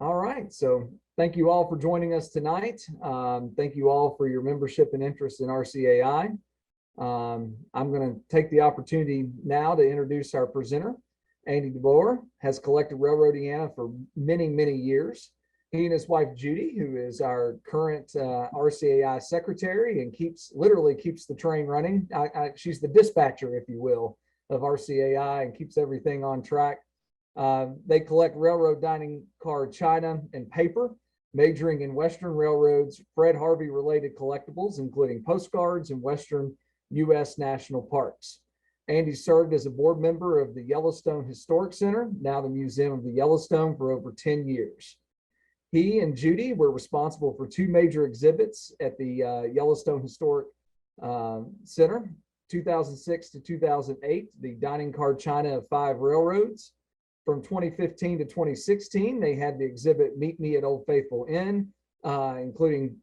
All right, so thank you all for joining us tonight. Thank you all for your membership and interest in RCAI. I'm going to take the opportunity now to introduce our presenter. Andy DeBoer has collected Railroadiana for many, many years. He and his wife, Judy, who is our current RCAI secretary and literally keeps the train running. She's the dispatcher, if you will, of RCAI and keeps everything on track. They collect railroad dining car china and paper, majoring in Western railroads, Fred Harvey related collectibles, including postcards and Western U.S. national parks. Andy served as a board member of the Yellowstone Historic Center, now the Museum of the Yellowstone, for over 10 years. He and Judy were responsible for two major exhibits at the Yellowstone Historic Center, 2006 to 2008, the dining car china of 5 railroads. From 2015 to 2016, they had the exhibit Meet Me at Old Faithful Inn, including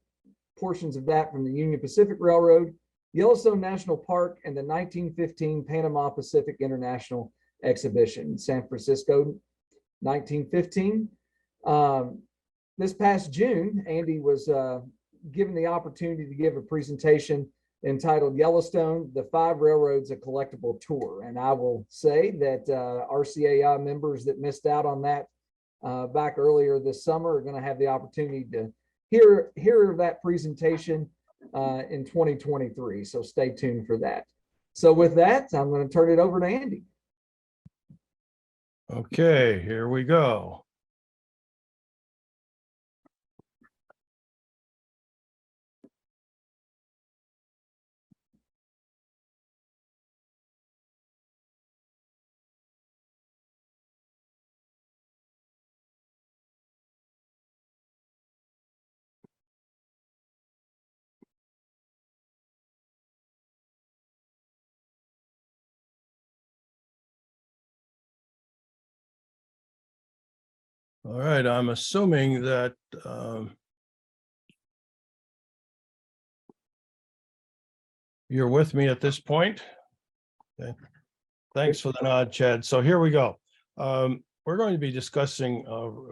portions of that from the Union Pacific Railroad, Yellowstone National Park, and the 1915 Panama Pacific International Exhibition in San Francisco, 1915. This past June, Andy was given the opportunity to give a presentation entitled Yellowstone, the 5 Railroads, a Collectible Tour. And I will say that RCAI members that missed out on that back earlier this summer are going to have the opportunity to hear that presentation in 2023. So stay tuned for that. So with that, I'm going to turn it over to Andy. Okay, here we go. All right, I'm assuming that you're with me at this point. Okay. Thanks for the nod, Chad. So here we go. We're going to be discussing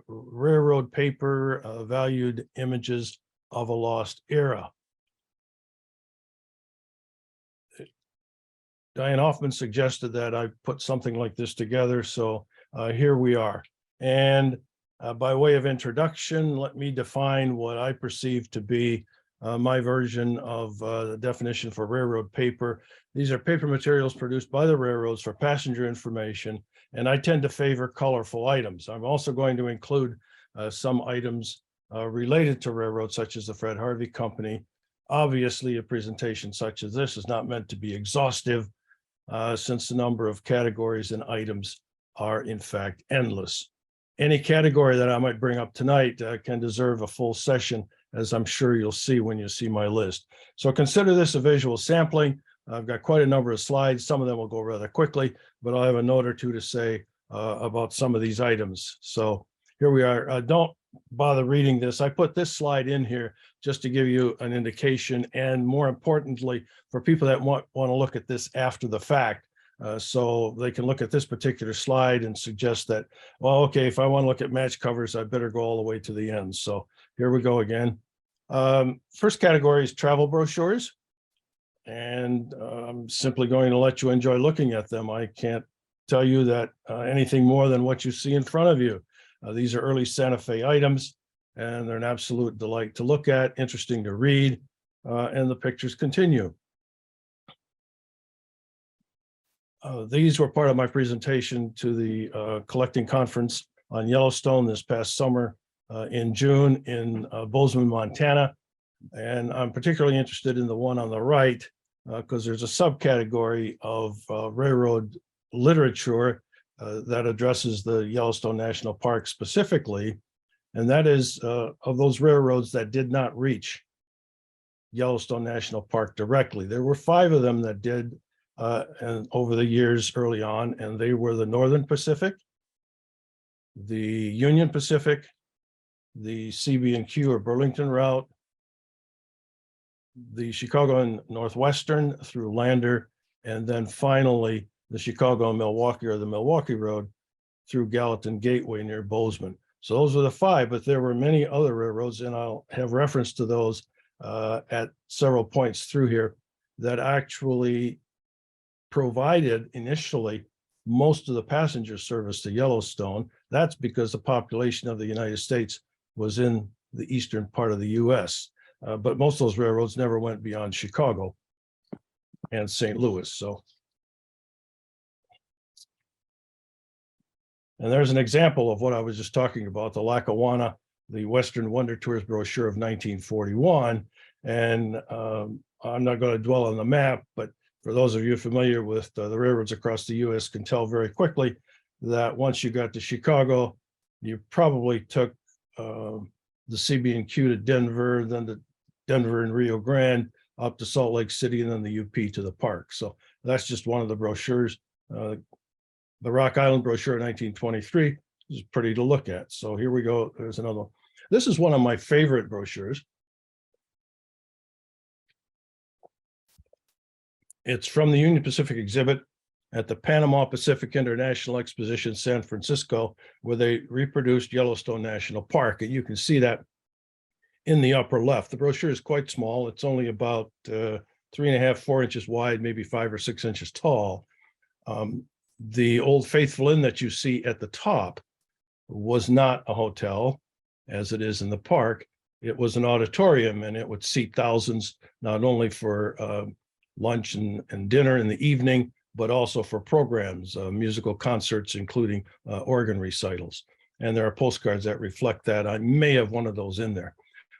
railroad paper, valued images of a lost era. Diane Hoffman suggested that I put something like this together, so here we are. And by way of introduction, let me define what I perceive to be my version of the definition for railroad paper. These are paper materials produced by the railroads for passenger information, and I tend to favor colorful items. I'm also going to include some items related to railroads, such as the Fred Harvey Company. Obviously, a presentation such as this is not meant to be exhaustive, since the number of categories and items are in fact endless. Any category that I might bring up tonight can deserve a full session, as I'm sure you'll see when you see my list. So consider this a visual sampling. I've got quite a number of slides. Some of them will go rather quickly, but I'll have a note or two to say about some of these items. So here we are. Don't bother reading this. I put this slide in here just to give you an indication, and more importantly, for people that want to look at this after the fact, so they can look at this particular slide and suggest that, well, okay, if I want to look at match covers, I better go all the way to the end. So here we go again. First category is travel brochures, and I'm simply going to let you enjoy looking at them. I can't tell you that anything more than what you see in front of you. These are early Santa Fe items, and they're an absolute delight to look at, interesting to read, and the pictures continue. These were part of my presentation to the collecting conference on Yellowstone this past summer in June in Bozeman, Montana. And I'm particularly interested in the one on the right because there's a subcategory of railroad literature that addresses the Yellowstone National Park specifically. And that is of those railroads that did not reach Yellowstone National Park directly. There were 5 of them that did, and over the years early on, and they were the Northern Pacific, the Union Pacific, the CB&Q or Burlington route, the Chicago and Northwestern through Lander, and then finally the Chicago and Milwaukee or the Milwaukee Road through Gallatin Gateway near Bozeman. So those were the five, but there were many other railroads, and I'll have reference to those at several points through here that actually provided initially most of the passenger service to Yellowstone. That's because the population of the United States was in the eastern part of the US. But most of those railroads never went beyond Chicago and St. Louis. So, and there's an example of what I was just talking about, the Lackawanna, the Western Wonder Tours brochure of 1941. And I'm not going to dwell on the map, but for those of you familiar with the railroads across the US can tell very quickly that once you got to Chicago, you probably took the CB&Q to Denver, then to Denver and Rio Grande, up to Salt Lake City, and then the UP to the park. So that's just one of the brochures. The Rock Island brochure in 1923 is pretty to look at. So here we go. There's another one. This is one of my favorite brochures. It's from the Union Pacific exhibit at the Panama Pacific International Exposition, San Francisco, where they reproduced Yellowstone National Park. And you can see that in the upper left. The brochure is quite small. It's only about 3.5, 4 inches wide, maybe 5 or 6 inches tall. The Old Faithful Inn that you see at the top was not a hotel, as it is in the park. It was an auditorium, and it would seat thousands, not only for lunch and dinner in the evening, but also for programs, musical concerts, including organ recitals. And there are postcards that reflect that. I may have one of those in there.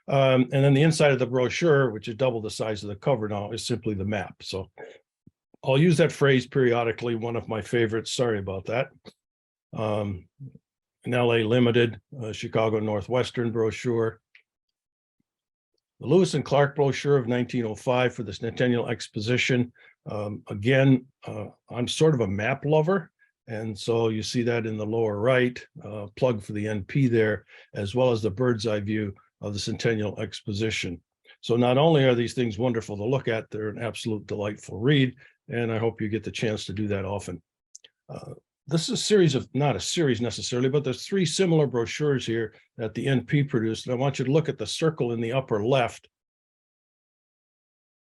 And then the inside of the brochure, which is double the size of the cover now, is simply the map. So I'll use that phrase periodically, one of my favorites. Sorry about that. An LA Limited, Chicago Northwestern brochure. The Lewis and Clark brochure of 1905 for the Centennial Exposition. Again, I'm sort of a map lover. And so you see that in the lower right, plug for the NP there, as well as the bird's eye view of the Centennial Exposition. So not only are these things wonderful to look at, they're an absolute delightful read. And I hope you get the chance to do that often. This is a series of, not a series necessarily, but there's 3 similar brochures here that the NP produced. And I want you to look at the circle in the upper left,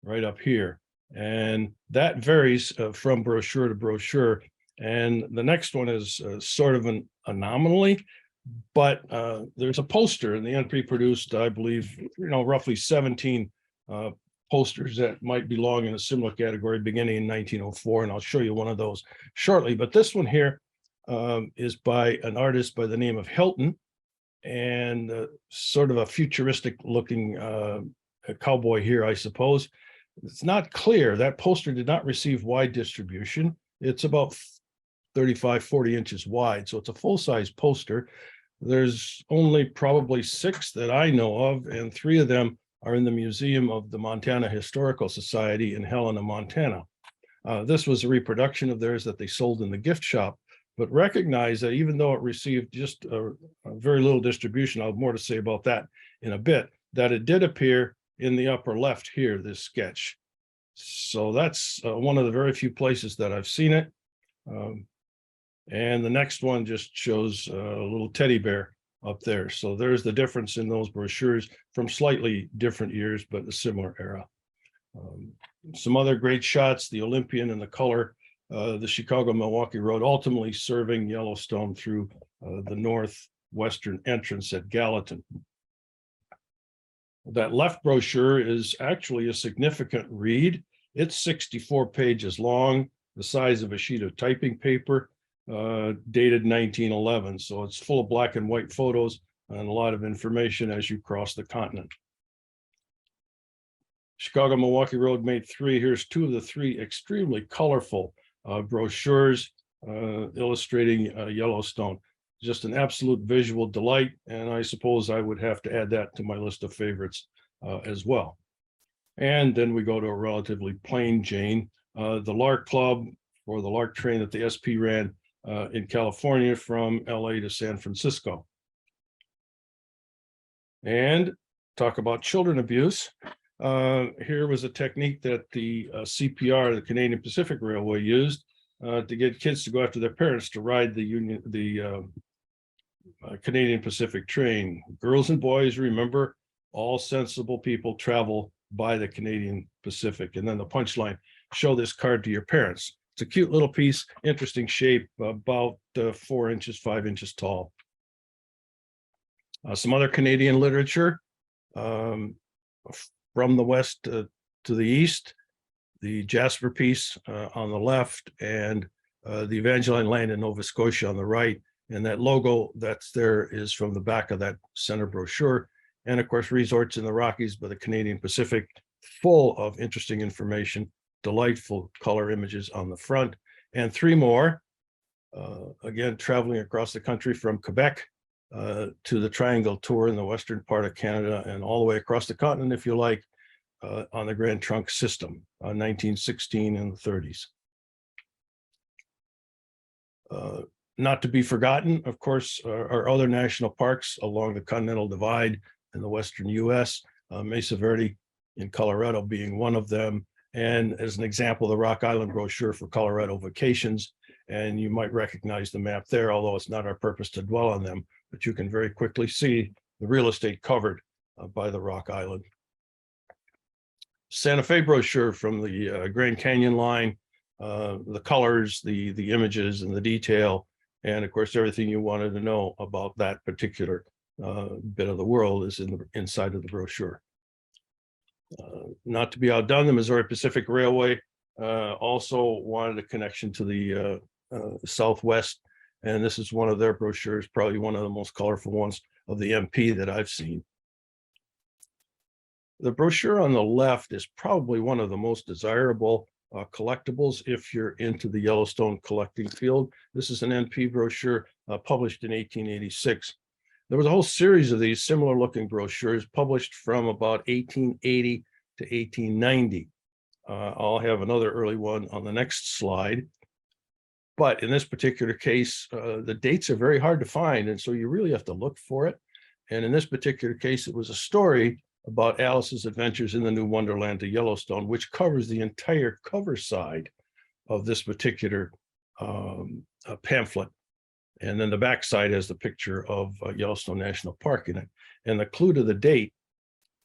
right up here. And that varies from brochure to brochure. And the next one is sort of an anomaly, but there's a poster, and the NP produced, I believe, roughly 17 posters that might belong in a similar category beginning in 1904, and I'll show you one of those shortly. But this one here is by an artist by the name of Hilton, and sort of a futuristic looking cowboy here, I suppose. It's not clear. That poster did not receive wide distribution. It's about 35, 40 inches wide, so it's a full-size poster. There's only probably 6 that I know of, and 3 of them are in the Museum of the Montana Historical Society in Helena, Montana. This was a reproduction of theirs that they sold in the gift shop, but recognize that even though it received just a very little distribution, I'll have more to say about that in a bit, that it did appear in the upper left here, this sketch. So that's one of the very few places that I've seen it. And the next one just shows a little teddy bear up there. So there's the difference in those brochures from slightly different years, but a similar era. Some other great shots, the Olympian and the color, the Chicago-Milwaukee Road, ultimately serving Yellowstone through the northwestern entrance at Gallatin. That left brochure is actually a significant read. It's 64 pages long, the size of a sheet of typing paper, dated 1911. So it's full of black and white photos and a lot of information as you cross the continent. Chicago-Milwaukee Road made 3. Here's 2 of the 3 extremely colorful brochures illustrating Yellowstone. Just an absolute visual delight. And I suppose I would have to add that to my list of favorites as well. And then we go to a relatively plain Jane, the Lark Club, or the Lark train that the SP ran in California from LA to San Francisco. And talk about children abuse. Here was a technique that the CPR, the Canadian Pacific Railway, used to get kids to go after their parents to ride the Canadian Pacific train. Girls and boys, remember, all sensible people travel by the Canadian Pacific. And then the punchline, show this card to your parents. It's a cute little piece, interesting shape, about 4 inches, 5 inches tall. Some other Canadian literature from the west to the east, the Jasper piece on the left, and the Evangeline Land in Nova Scotia on the right. And that logo that's there is from the back of that center brochure. And of course, Resorts in the Rockies by the Canadian Pacific, full of interesting information, delightful color images on the front. And 3 more, again, traveling across the country from Quebec to the Triangle Tour in the western part of Canada and all the way across the continent, if you like, on the Grand Trunk system, 1916 and the 30s. Not to be forgotten, of course, are other national parks along the Continental Divide in the western US, Mesa Verde in Colorado being one of them. And as an example, the Rock Island brochure for Colorado vacations. And you might recognize the map there, although it's not our purpose to dwell on them, but you can very quickly see the real estate covered by the Rock Island. Santa Fe brochure from the Grand Canyon line, the colors, the images and the detail, and of course, everything you wanted to know about that particular bit of the world is in the inside of the brochure. Not to be outdone, the Missouri Pacific Railway also wanted a connection to the Southwest, and this is one of their brochures, probably one of the most colorful ones of the MP that I've seen. The brochure on the left is probably one of the most desirable collectibles if you're into the Yellowstone collecting field. This is an NP brochure published in 1886. There was a whole series of these similar looking brochures published from about 1880 to 1890. I'll have another early one on the next slide. But in this particular case, the dates are very hard to find, and so you really have to look for it. And in this particular case, it was a story about Alice's adventures in the New Wonderland to Yellowstone, which covers the entire cover side of this particular pamphlet. And then the back side has the picture of Yellowstone National Park in it. And the clue to the date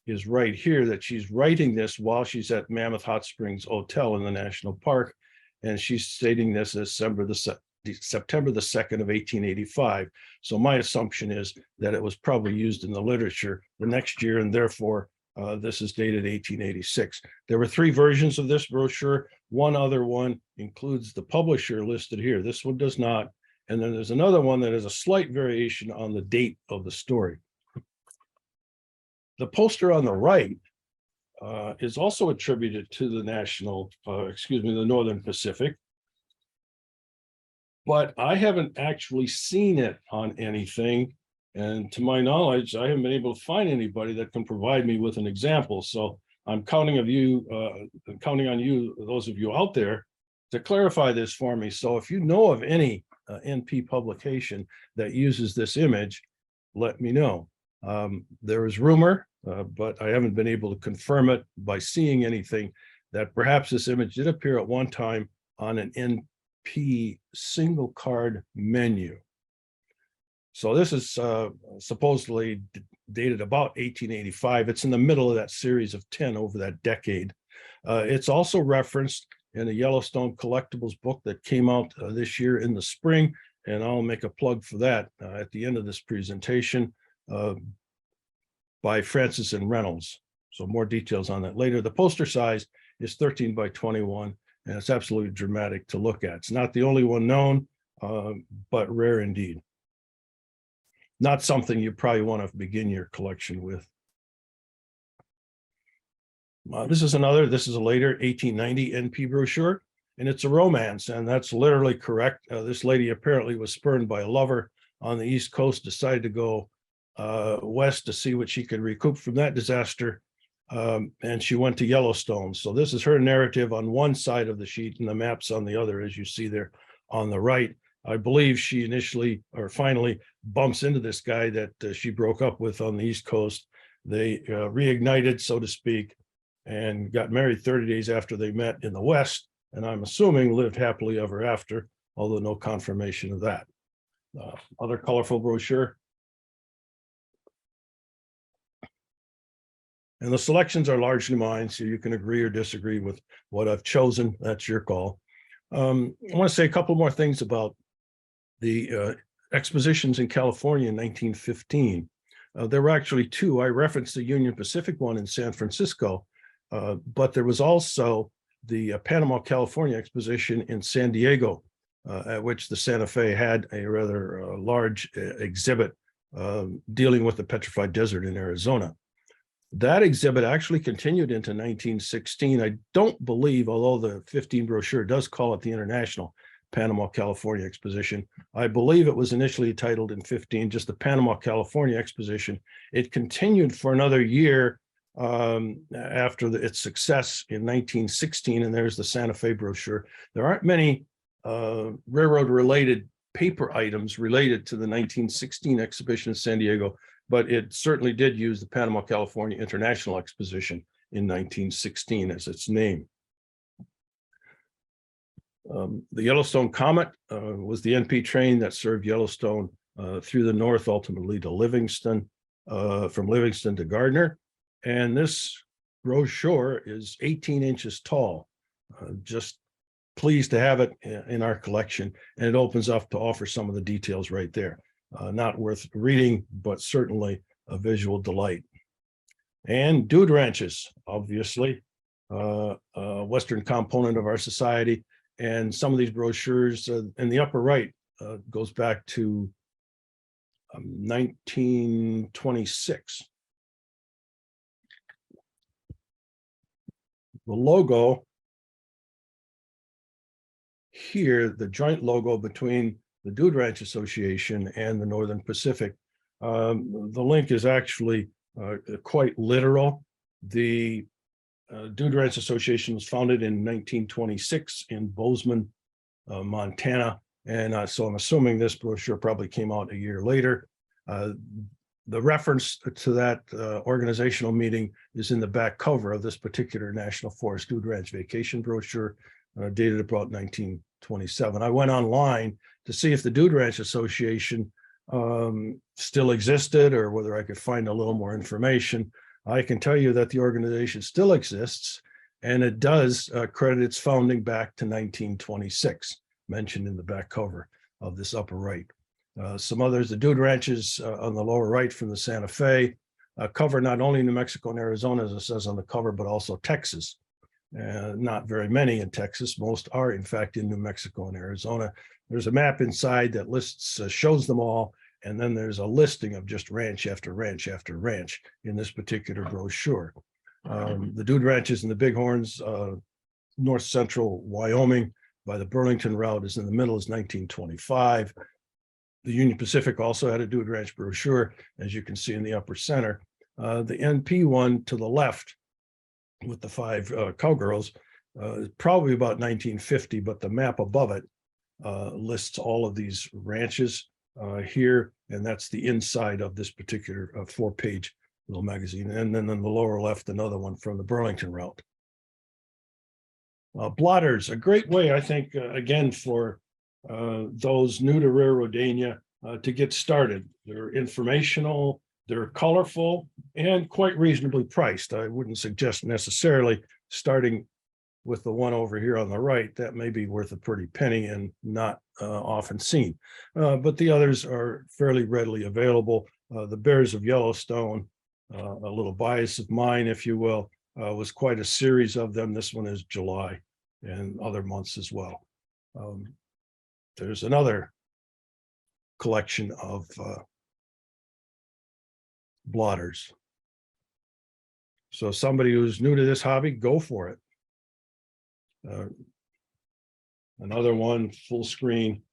is right here, that she's writing this while she's at Mammoth Hot Springs Hotel in the National Park. And she's stating this as September the 2nd of 1885. So my assumption is that it was probably used in the literature the next year, and therefore this is dated 1886. There were 3 versions of this brochure. One other one includes the publisher listed here. This one does not. And then there's another one that has a slight variation on the date of the story. The poster on the right is also attributed to the the Northern Pacific. But I haven't actually seen it on anything. And to my knowledge, I haven't been able to find anybody that can provide me with an example. So I'm counting on you, those of you out there, to clarify this for me. So if you know of any NP publication that uses this image, let me know. There is rumor, but I haven't been able to confirm it by seeing anything, that perhaps this image did appear at one time on an NP single card menu. So this is supposedly dated about 1885. It's in the middle of that series of 10 over that decade. It's also referenced in a Yellowstone collectibles book that came out this year in the spring, and I'll make a plug for that at the end of this presentation, by Francis and Reynolds. So more details on that later. The poster size is 13 by 21, and it's absolutely dramatic to look at. It's not the only one known, but rare indeed. Not something you probably want to begin your collection with. This is a later 1890 NP brochure, and it's a romance, and that's literally correct. This lady apparently was spurned by a lover on the East Coast, decided to go west to see what she could recoup from that disaster, and she went to Yellowstone. So this is her narrative on one side of the sheet, and the map's on the other, as you see there on the right. I believe she initially, or finally, bumps into this guy that she broke up with on the East Coast. They reignited, so to speak, and got married 30 days after they met in the West, and I'm assuming lived happily ever after, although no confirmation of that. Other colorful brochure. And the selections are largely mine, so you can agree or disagree with what I've chosen. That's your call. I want to say a couple more things about the expositions in California in 1915. There were actually two. I referenced the Union Pacific one in San Francisco, but there was also the Panama, California exposition in San Diego, at which the Santa Fe had a rather large exhibit dealing with the petrified desert in Arizona. That exhibit actually continued into 1916. I don't believe, although the 15 brochure does call it the International Panama, California Exposition, I believe it was initially titled in 15, just the Panama, California Exposition. It continued for another year after its success in 1916, and there's the Santa Fe brochure. There aren't many railroad-related paper items related to the 1916 exhibition in San Diego, but it certainly did use the Panama, California International Exposition in 1916 as its name. The Yellowstone Comet was the NP train that served Yellowstone through the north, ultimately to Livingston, from Livingston to Gardner. And this brochure is 18 inches tall. Just pleased to have it in our collection, and it opens up to offer some of the details right there. Not worth reading, but certainly a visual delight. And dude ranches, obviously, a Western component of our society. And some of these brochures in the upper right goes back to 1926. The logo here, the joint logo between the Dude Ranch Association and the Northern Pacific. The link is actually quite literal. The Dude Ranch Association was founded in 1926 in Bozeman, Montana. And so I'm assuming this brochure probably came out a year later. The reference to that organizational meeting is in the back cover of this particular National Forest Dude Ranch vacation brochure, dated about 1927. I went online to see if the Dude Ranch Association still existed or whether I could find a little more information. I can tell you that the organization still exists, and it does credit its founding back to 1926, mentioned in the back cover of this upper right. Some others, the Dude Ranches on the lower right from the Santa Fe cover not only New Mexico and Arizona, as it says on the cover, but also Texas. Not very many in Texas. Most are, in fact, in New Mexico and Arizona. There's a map inside that lists, shows them all, and then there's a listing of just ranch after ranch after ranch in this particular brochure. The Dude Ranches and the Bighorns, north central Wyoming by the Burlington route is in the middle, is 1925. The Union Pacific also had a Dude Ranch brochure, as you can see in the upper center. The NP one to the left with the 5 cowgirls is probably about 1950, but the map above it lists all of these ranches here, and that's the inside of this particular 4-page little magazine. And then in the lower left, another one from the Burlington route. Blotters, a great way, I think, again, for those new to Railroadiana to get started. They're informational, they're colorful, and quite reasonably priced. I wouldn't suggest necessarily starting with the one over here on the right. That may be worth a pretty penny and not often seen. But the others are fairly readily available. The Bears of Yellowstone, a little bias of mine, if you will, was quite a series of them. This one is July and other months as well. There's another collection of blotters. So somebody who's new to this hobby, go for it. Another one, full screen.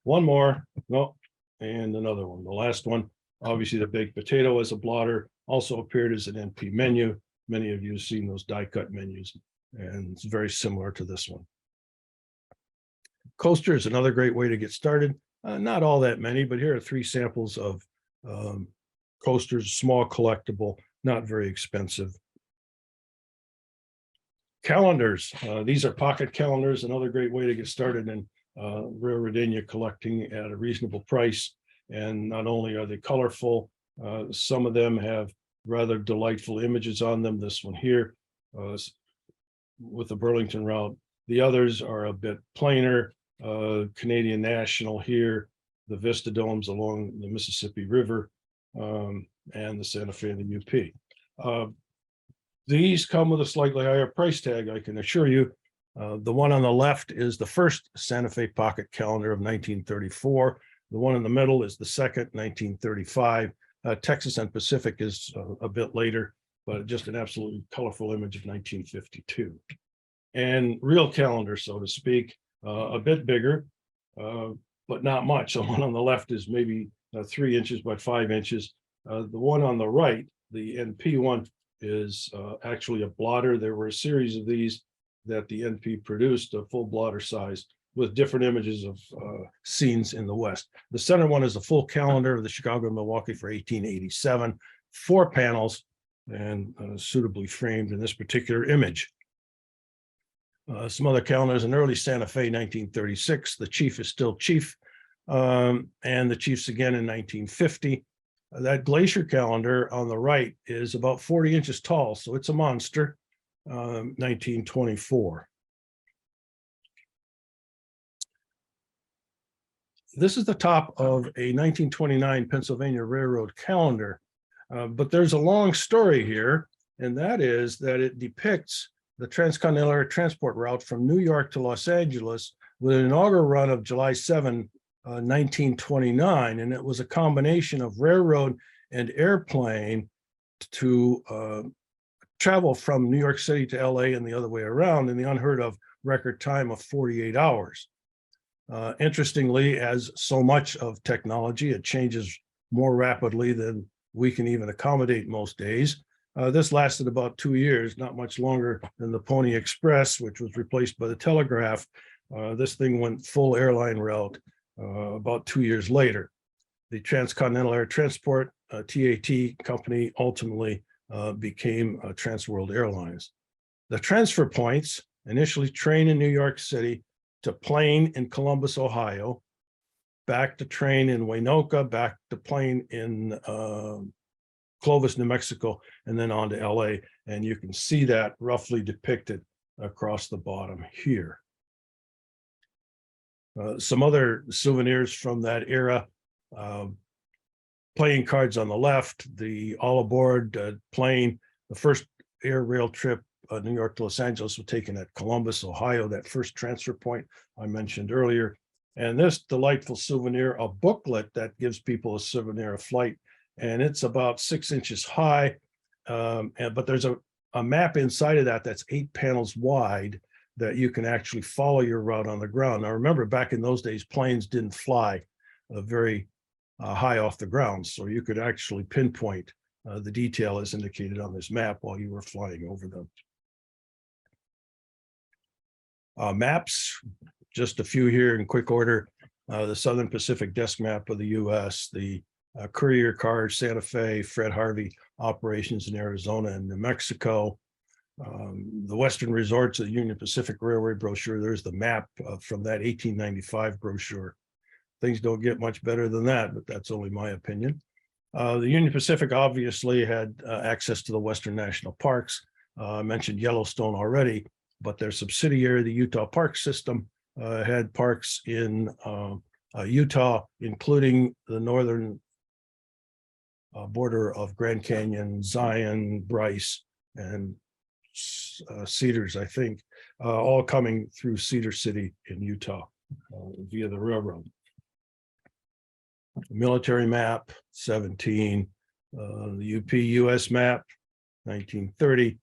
One more, no, and another one. The last one, obviously the baked potato as a blotter, also appeared as an NP menu. Many of you have seen those die cut menus, and it's very similar to this one. Coaster is another great way to get started. Not all that many, but here are 3 samples of coasters, small collectible, not very expensive. Calendars, these are pocket calendars, another great way to get started in Railroadiana collecting at a reasonable price. And not only are they colorful, some of them have rather delightful images on them. This one here with the Burlington route. The others are a bit plainer. Canadian National here, the Vista Domes along the Mississippi River, and the Santa Fe and the UP. These come with a slightly higher price tag, I can assure you. The one on the left is the first Santa Fe pocket calendar of 1934. The one in the middle is the second, 1935. Texas and Pacific is a bit later, but just an absolutely colorful image of 1952. And real calendar, so to speak, a bit bigger, but not much. The one on the left is maybe 3 inches by 5 inches. The one on the right, the NP one, is actually a blotter. There were a series of these that the NP produced, a full blotter size, with different images of scenes in the West. The center one is a full calendar of the Chicago and Milwaukee for 1887, 4 panels, and suitably framed in this particular image. Some other calendars: in early Santa Fe, 1936, the chief is still chief, and the chiefs again in 1950. That glacier calendar on the right is about 40 inches tall, so it's a monster, 1924. This is the top of a 1929 Pennsylvania Railroad calendar, but there's a long story here, and that is that it depicts the transcontinental transport route from New York to Los Angeles with an inaugural run of July 7, 1929, and it was a combination of railroad and airplane to travel from New York City to LA and the other way around in the unheard of record time of 48 hours. Interestingly, as so much of technology, it changes more rapidly than we can even accommodate most days. This lasted about 2 years, not much longer than the Pony Express, which was replaced by the telegraph. This thing went full airline route about 2 years later. The Transcontinental Air Transport, TAT company, ultimately became Trans World Airlines. The transfer points: initially train in New York City, to plane in Columbus, Ohio, back to train in Waynoka, back to plane in Clovis, New Mexico, and then on to LA. And you can see that roughly depicted across the bottom here. Some other souvenirs from that era: playing cards on the left, the all aboard plane. The first air rail trip, New York to Los Angeles, was taken at Columbus, Ohio, that first transfer point I mentioned earlier. And this delightful souvenir, a booklet that gives people a souvenir of flight, and it's about 6 inches high. But there's a map inside of that that's 8 panels wide that you can actually follow your route on the ground. Now, remember, back in those days, planes didn't fly very high off the ground, so you could actually pinpoint the detail as indicated on this map while you were flying over them. Maps, just a few here in quick order. The Southern Pacific Desk Map of the U.S., the Courier Car, Santa Fe, Fred Harvey operations in Arizona and New Mexico. The Western Resorts of the Union Pacific Railway brochure. There's the map from that 1895 brochure. Things don't get much better than that, but that's only my opinion. The Union Pacific obviously had access to the Western National Parks. I mentioned Yellowstone already, but their subsidiary, the Utah Park System, had parks in Utah, including the northern border of Grand Canyon, Zion, Bryce, and Cedars, I think, all coming through Cedar City in Utah via the railroad. Military map, 17, the UP US map, 1930,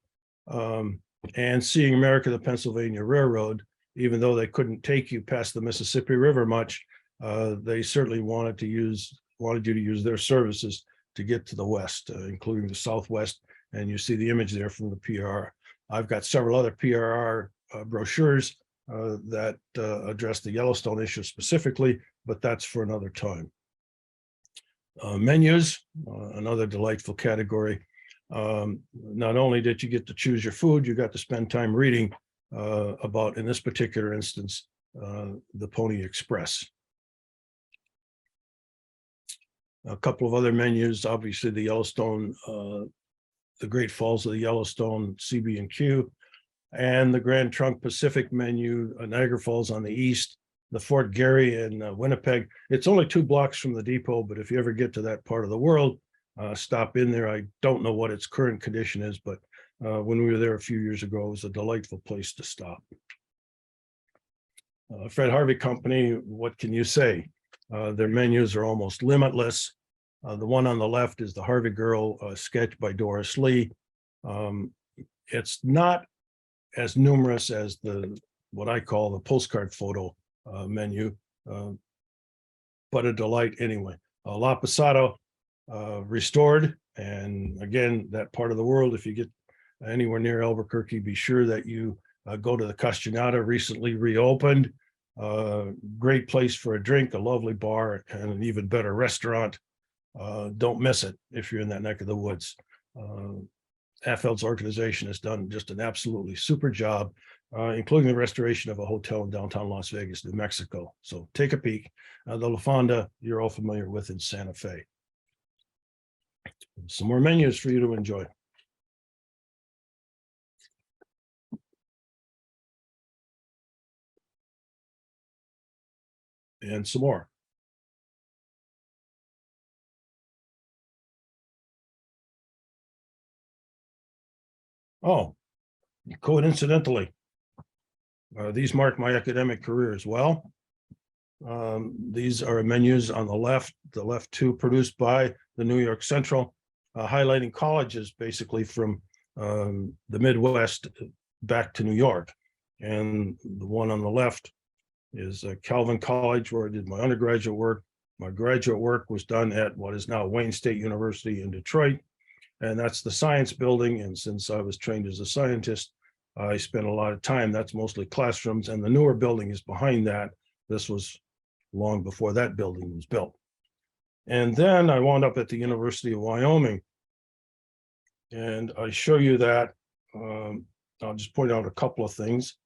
and Seeing America, the Pennsylvania Railroad. Even though they couldn't take you past the Mississippi River much, they certainly wanted you to use their services to get to the West, including the Southwest. And you see the image there from the PRR. I've got several other PRR brochures that address the Yellowstone issue specifically, but that's for another time. Menus, another delightful category. Not only did you get to choose your food, you got to spend time reading about, in this particular instance, the Pony Express. A couple of other menus, obviously the Yellowstone, the Great Falls of the Yellowstone, CB&Q, and the Grand Trunk Pacific menu, Niagara Falls on the east, the Fort Garry in Winnipeg. It's only 2 blocks from the depot, but if you ever get to that part of the world, stop in there. I don't know what its current condition is, but when we were there a few years ago, it was a delightful place to stop. Fred Harvey Company, what can you say? Their menus are almost limitless. The one on the left is the Harvey Girl sketch by Doris Lee. It's not as numerous as what I call the postcard photo menu, but a delight anyway. La Posada restored, and again, that part of the world, if you get anywhere near Albuquerque, be sure that you go to the Castaneda, recently reopened. Great place for a drink, a lovely bar, and an even better restaurant. Don't miss it if you're in that neck of the woods. Affeld's organization has done just an absolutely super job, including the restoration of a hotel in downtown Las Vegas, New Mexico. So take a peek. The La Fonda, you're all familiar with in Santa Fe. Some more menus for you to enjoy. And some more. Oh, coincidentally, these mark my academic career as well. These are menus on the left 2 produced by the New York Central, highlighting colleges basically from the Midwest back to New York. And the one on the left is Calvin College, where I did my undergraduate work. My graduate work was done at what is now Wayne State University in Detroit. And that's the science building. And since I was trained as a scientist, I spent a lot of time. That's mostly classrooms. And the newer building is behind that. This was long before that building was built. And then I wound up at the University of Wyoming. And I show you that. I'll just point out a couple of things.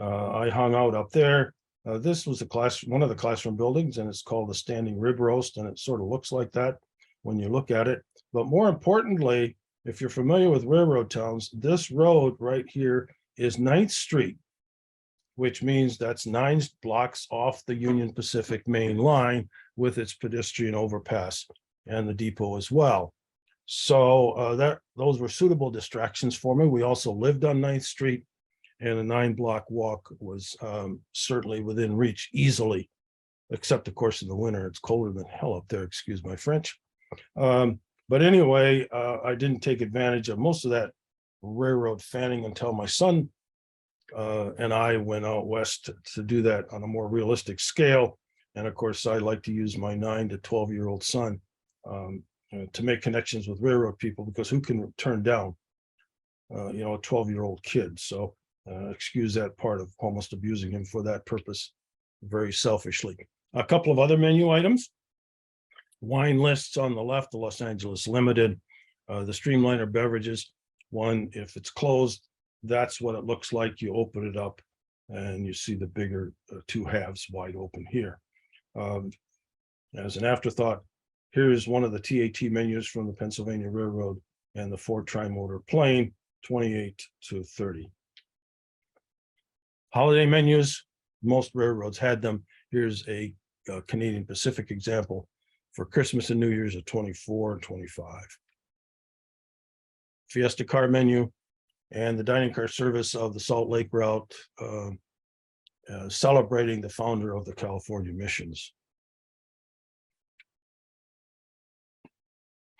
I hung out up there. This was one of the classroom buildings, and it's called the Standing Rib Roast. And it sort of looks like that when you look at it. But more importantly, if you're familiar with railroad towns, this road right here is 9th Street, which means that's 9 blocks off the Union Pacific main line with its pedestrian overpass and the depot as well. So those were suitable distractions for me. We also lived on 9th Street, and a 9-block walk was certainly within reach easily, except of course in the winter, it's colder than hell up there, excuse my French. But anyway, I didn't take advantage of most of that railroad fanning until my son and I went out west to do that on a more realistic scale. And of course, I like to use my 9 to 12-year-old son to make connections with railroad people, because who can turn down, a 12-year-old kid? So excuse that part of almost abusing him for that purpose, very selfishly. A couple of other menu items. Wine lists on the left, the Los Angeles Limited, the Streamliner beverages. One, if it's closed, that's what it looks like. You open it up and you see the bigger 2 halves wide open here. As an afterthought, here's one of the TAT menus from the Pennsylvania Railroad and the Ford Tri-Motor Plane, 28 to 30. Holiday menus, most railroads had them. Here's a Canadian Pacific example for Christmas and New Year's of 24 and 25. Fiesta car menu and the dining car service of the Salt Lake route, celebrating the founder of the California missions.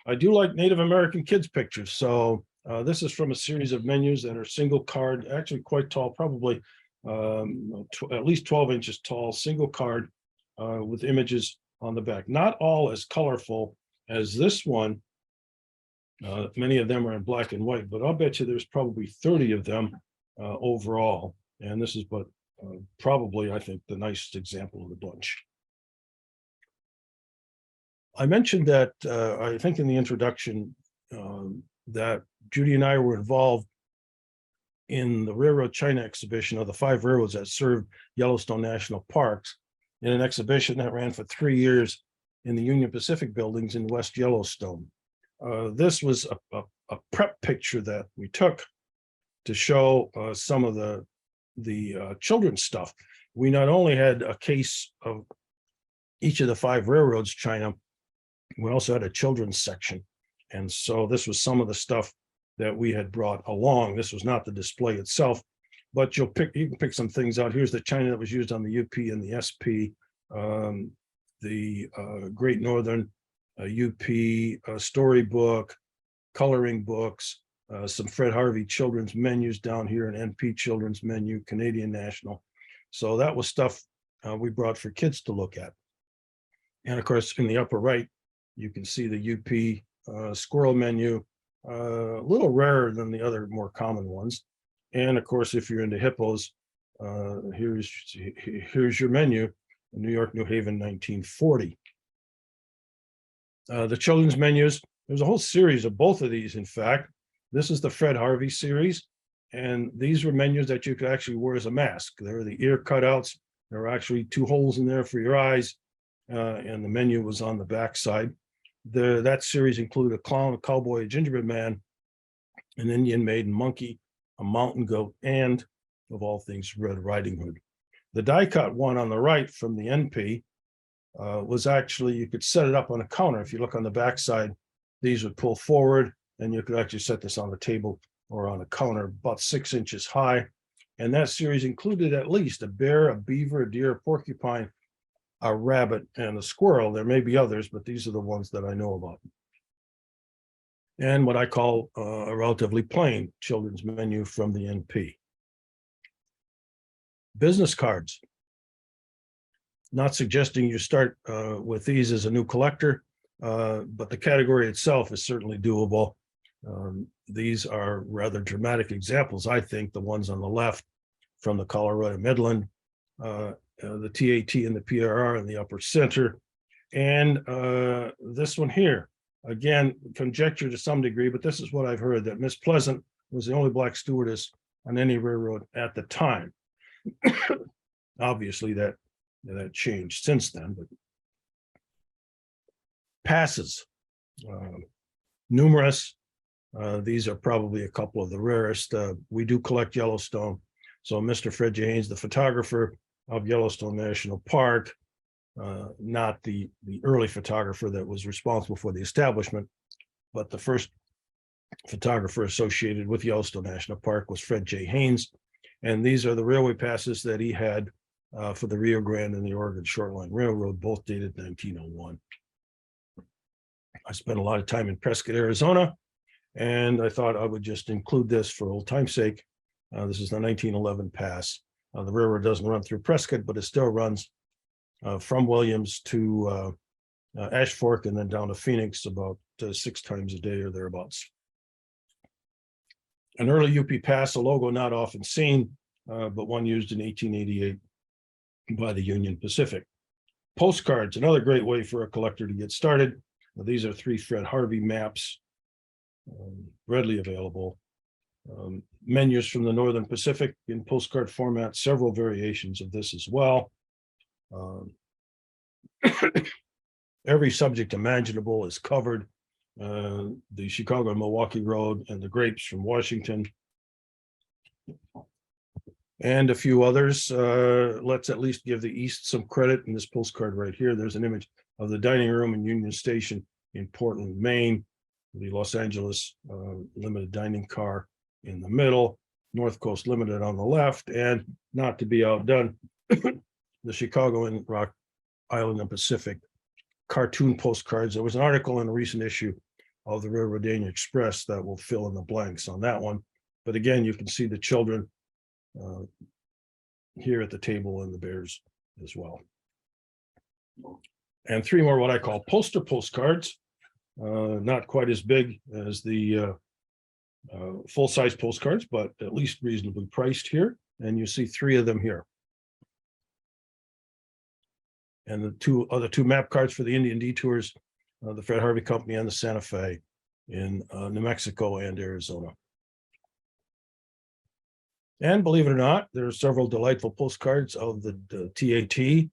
I do like Native American kids pictures. So this is from a series of menus that are single card, actually quite tall, probably at least 12 inches tall, single card with images on the back. Not all as colorful as this one. Many of them are in black and white, but I'll bet you there's probably 30 of them overall. And this is probably, I think, the nicest example of the bunch. I mentioned that, I think in the introduction, that Judy and I were involved in the Railroad China exhibition of the 5 railroads that served Yellowstone National Parks in an exhibition that ran for 3 years in the Union Pacific buildings in West Yellowstone. This was a prep picture that we took to show some of the children's stuff. We not only had a case of each of the 5 railroads, China, we also had a children's section. And so this was some of the stuff that we had brought along. This was not the display itself, but you can pick some things out. Here's the China that was used on the UP and the SP, the Great Northern UP storybook, coloring books, some Fred Harvey children's menus down here, an NP children's menu, Canadian National. So that was stuff we brought for kids to look at. And of course, in the upper right, you can see the UP squirrel menu, a little rarer than the other more common ones. And of course, if you're into hippos, here's your menu, New York, New Haven, 1940. The children's menus, there's a whole series of both of these, in fact. This is the Fred Harvey series, and these were menus that you could actually wear as a mask. There are the ear cutouts. There are actually 2 holes in there for your eyes, and the menu was on the back side. That series included a clown, a cowboy, a gingerbread man, an Indian maiden, monkey, a mountain goat, and, of all things, Red Riding Hood. The die-cut one on the right from the NP was actually, you could set it up on a counter. If you look on the back side, these would pull forward, and you could actually set this on the table or on a counter about 6 inches high. And that series included at least a bear, a beaver, a deer, a porcupine, a rabbit, and a squirrel. There may be others, but these are the ones that I know about. And what I call a relatively plain children's menu from the NP. Business cards. Not suggesting you start with these as a new collector, but the category itself is certainly doable. These are rather dramatic examples, I think, the ones on the left from the Colorado Midland, the TAT and the PRR in the upper center, and this one here. Again, conjecture to some degree, but this is what I've heard, that Miss Pleasant was the only Black stewardess on any railroad at the time. Obviously, that changed since then, but passes, numerous. These are probably a couple of the rarest. We do collect Yellowstone. So Mr. Fred J. Haynes, the photographer of Yellowstone National Park, not the early photographer that was responsible for the establishment, but the first photographer associated with Yellowstone National Park was Fred J. Haynes. And these are the railway passes that he had for the Rio Grande and the Oregon Shortline Railroad, both dated 1901. I spent a lot of time in Prescott, Arizona, and I thought I would just include this for old time's sake. This is the 1911 pass. The railroad doesn't run through Prescott, but it still runs from Williams to Ash Fork and then down to Phoenix about 6 times a day or thereabouts. An early UP pass, a logo not often seen, but one used in 1888 by the Union Pacific. Postcards, another great way for a collector to get started. Now, these are 3 Fred Harvey maps, readily available. Menus from the Northern Pacific in postcard format, several variations of this as well. Every subject imaginable is covered. The Chicago and Milwaukee Road and the grapes from Washington. And a few others. Let's at least give the East some credit in this postcard right here. There's an image of the dining room in Union Station in Portland, Maine. The Los Angeles limited dining car in the middle, North Coast Limited on the left, and not to be outdone, the Chicago and Rock Island and Pacific cartoon postcards. There was an article in a recent issue of the Railroadiana Express that will fill in the blanks on that one. But again, you can see the children here at the table and the bears as well. And 3 more what I call poster postcards, not quite as big as the full-size postcards, but at least reasonably priced here. And you see 3 of them here. And the other two map cards for the Indian detours, the Fred Harvey Company and the Santa Fe in New Mexico and Arizona. And believe it or not, there are several delightful postcards of the TAT.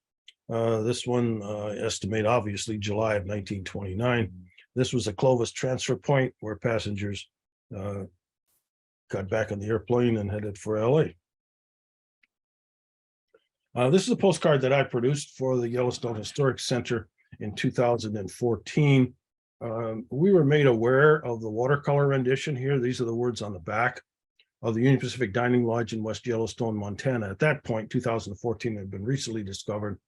This one, estimate obviously July of 1929. This was a Clovis transfer point where passengers got back on the airplane and headed for LA. This is a postcard that I produced for the Yellowstone Historic Center in 2014. We were made aware of the watercolor rendition here. These are the words on the back of the Union Pacific Dining Lodge in West Yellowstone, Montana. At that point, 2014 had been recently discovered,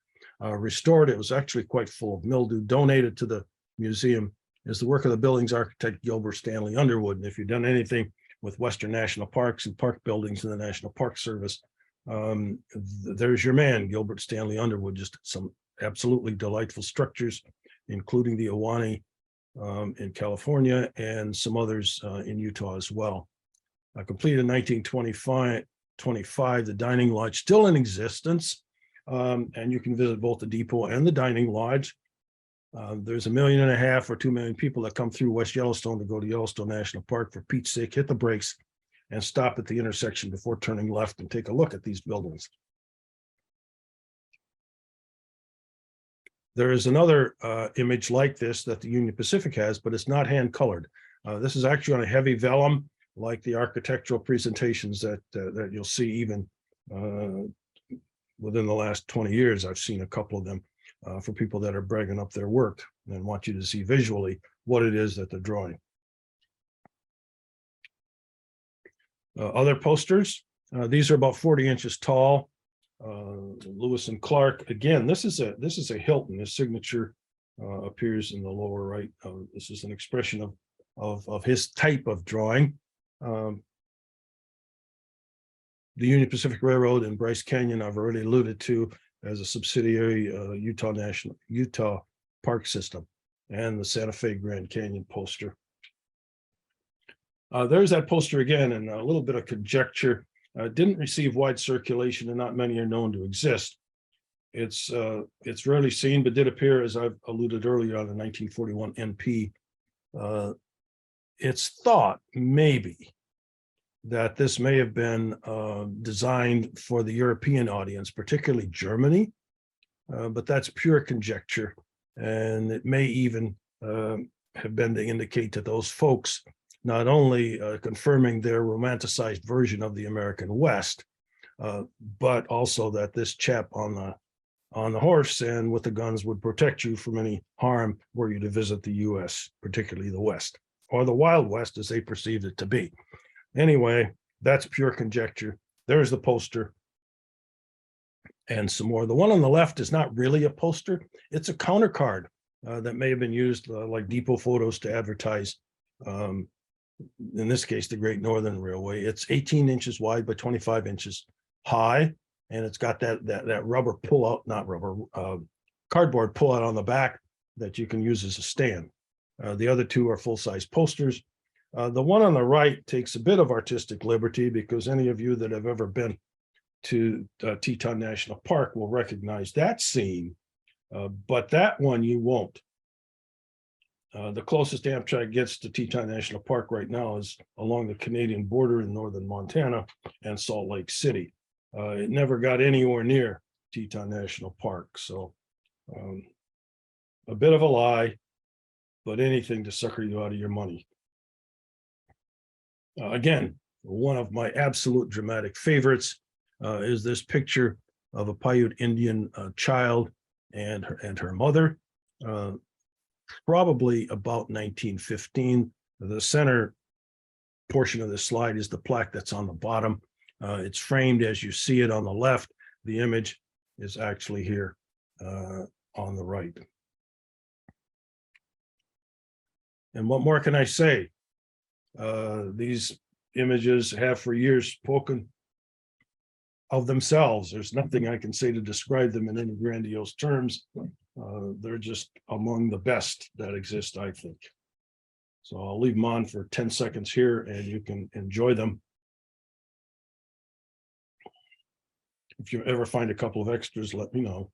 restored. It was actually quite full of mildew. Donated to the museum is the work of the building's architect, Gilbert Stanley Underwood. And if you've done anything with Western National Parks and park buildings in the National Park Service, there's your man, Gilbert Stanley Underwood. Just some absolutely delightful structures, including the Ahwahnee in California and some others in Utah as well. Completed in 1925, the dining lodge still in existence, and you can visit both the depot and the dining lodge. There's 1.5 million or 2 million people that come through West Yellowstone to go to Yellowstone National Park. For Pete's sake, hit the brakes and stop at the intersection before turning left and take a look at these buildings. There is another image like this that the Union Pacific has, but it's not hand colored. This is actually on a heavy vellum, like the architectural presentations that you'll see even within the last 20 years. I've seen a couple of them for people that are bragging up their work and want you to see visually what it is that they're drawing. Other posters, these are about 40 inches tall. Lewis and Clark. Again, this is a Hilton. His signature appears in the lower right. This is an expression of his type of drawing. The Union Pacific Railroad and Bryce Canyon I've already alluded to as a subsidiary Utah Park System, and the Santa Fe Grand Canyon poster. There's that poster again, and a little bit of conjecture. Didn't receive wide circulation, and not many are known to exist. It's rarely seen, but did appear, as I've alluded earlier, on the 1941 NP. It's thought maybe that this may have been designed for the European audience, particularly Germany, but that's pure conjecture, and it may even have been to indicate to those folks not only confirming their romanticized version of the American West, but also that this chap on the horse and with the guns would protect you from any harm were you to visit the U.S., particularly the West, or the Wild West as they perceived it to be. Anyway, that's pure conjecture. There's the poster and some more. The one on the left is not really a poster. It's a counter card that may have been used like depot photos to advertise, in this case, the Great Northern Railway. It's 18 inches wide by 25 inches high, and it's got that rubber pull-out, not rubber, cardboard pull-out on the back that you can use as a stand. The other two are full-size posters. The one on the right takes a bit of artistic liberty, because any of you that have ever been to Teton National Park will recognize that scene, but that one you won't. The closest Amtrak gets to Teton National Park right now is along the Canadian border in northern Montana and Salt Lake City. It never got anywhere near Teton National Park. So a bit of a lie, but anything to sucker you out of your money. Again, one of my absolute dramatic favorites is this picture of a Paiute Indian child and her mother. Probably about 1915. The center portion of the slide is the plaque that's on the bottom. It's framed as you see it on the left. The image is actually here on the right. And what more can I say? These images have for years spoken of themselves. There's nothing I can say to describe them in any grandiose terms. They're just among the best that exist, I think. So I'll leave them on for 10 seconds here and you can enjoy them. If you ever find a couple of extras, let me know.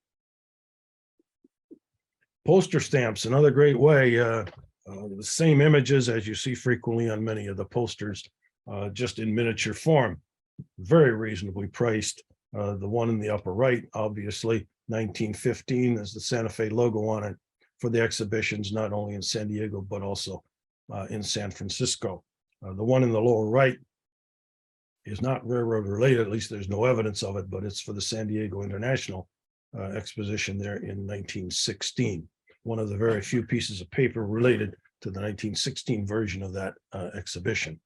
Poster stamps, another great way. The same images as you see frequently on many of the posters, just in miniature form. very reasonably priced. The one in the upper right, obviously, 1915 is the Santa Fe logo on it for the exhibitions, not only in San Diego, but also in San Francisco. The one in the lower right is not railroad related, at least there's no evidence of it, but it's for the San Diego International Exposition there in 1916. One of the very few pieces of paper related to the 1916 version of that exhibition.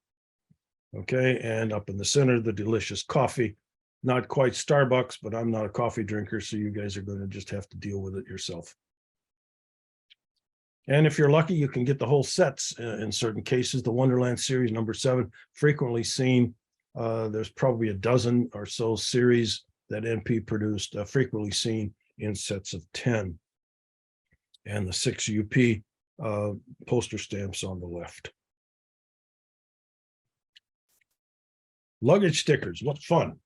Okay, and up in the center, the delicious coffee. Not quite Starbucks, but I'm not a coffee drinker, so you guys are going to just have to deal with it yourself. And if you're lucky, you can get the whole sets in certain cases. The Wonderland series, number 7, frequently seen. There's probably a dozen or so series that NP produced, frequently seen in sets of 10. And the 6 UP poster stamps on the left. Luggage stickers, what fun.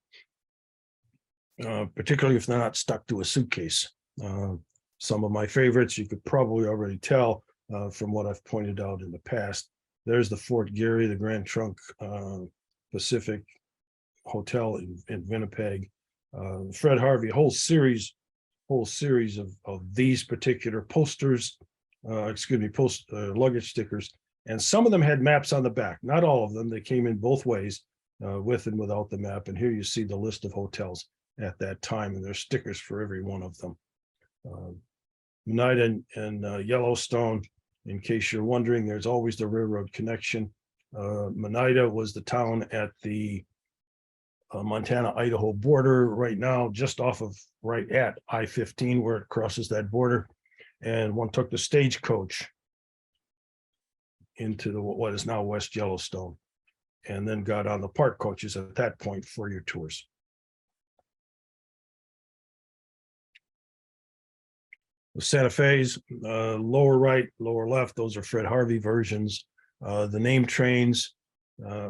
Particularly if they're not stuck to a suitcase. Some of my favorites, you could probably already tell from what I've pointed out in the past. There's the Fort Geary, the Grand Trunk Pacific Hotel in Winnipeg. Fred Harvey, whole series of these particular posters, luggage stickers. And some of them had maps on the back, not all of them. They came in both ways, with and without the map. And here you see the list of hotels at that time, and there's stickers for every one of them. Oneida and Yellowstone, in case you're wondering, there's always the railroad connection. Oneida was the town at the Montana-Idaho border right now, just right at I-15 where it crosses that border. And one took the stagecoach into what is now West Yellowstone, and then got on the park coaches at that point for your tours. The Santa Fe's, lower right, lower left, those are Fred Harvey versions. The name trains,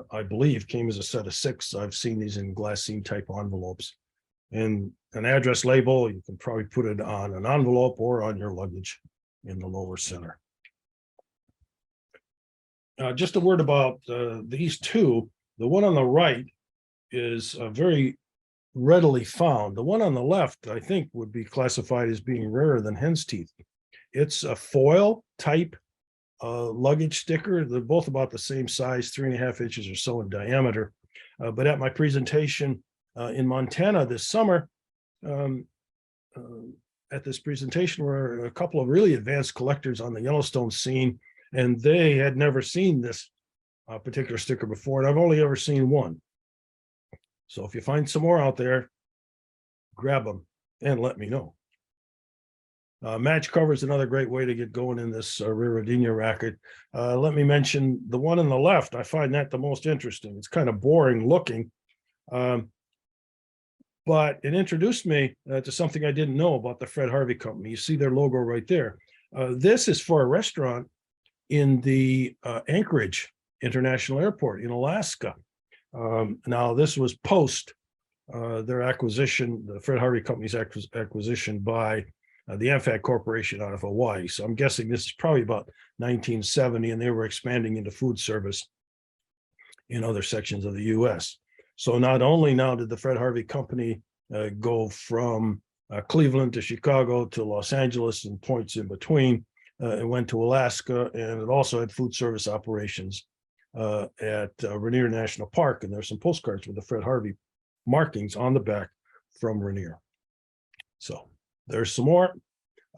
I believe, came as a set of 6. I've seen these in glassine type envelopes. And an address label, you can probably put it on an envelope or on your luggage in the lower center. Just a word about these two. The one on the right is very readily found. The one on the left, I think, would be classified as being rarer than hen's teeth. It's a foil type luggage sticker. They're both about the same size, 3.5 inches or so in diameter. But at my presentation in Montana this summer, at this presentation were a couple of really advanced collectors on the Yellowstone scene, and they had never seen this particular sticker before, and I've only ever seen one. So if you find some more out there, grab them and let me know. Match cover is another great way to get going in this Railroadiana racket. Let me mention the one on the left. I find that the most interesting. It's kind of boring looking, but it introduced me to something I didn't know about the Fred Harvey Company. You see their logo right there. This is for a restaurant in the Anchorage International Airport in Alaska. Now, this was post their acquisition, the Fred Harvey Company's acquisition by the AmFAC Corporation out of Hawaii. So I'm guessing this is probably about 1970, and they were expanding into food service in other sections of the U.S. So not only now did the Fred Harvey Company go from Cleveland to Chicago to Los Angeles and points in between, it went to Alaska, and it also had food service operations at Rainier National Park. And there's some postcards with the Fred Harvey markings on the back from Rainier. So there's some more.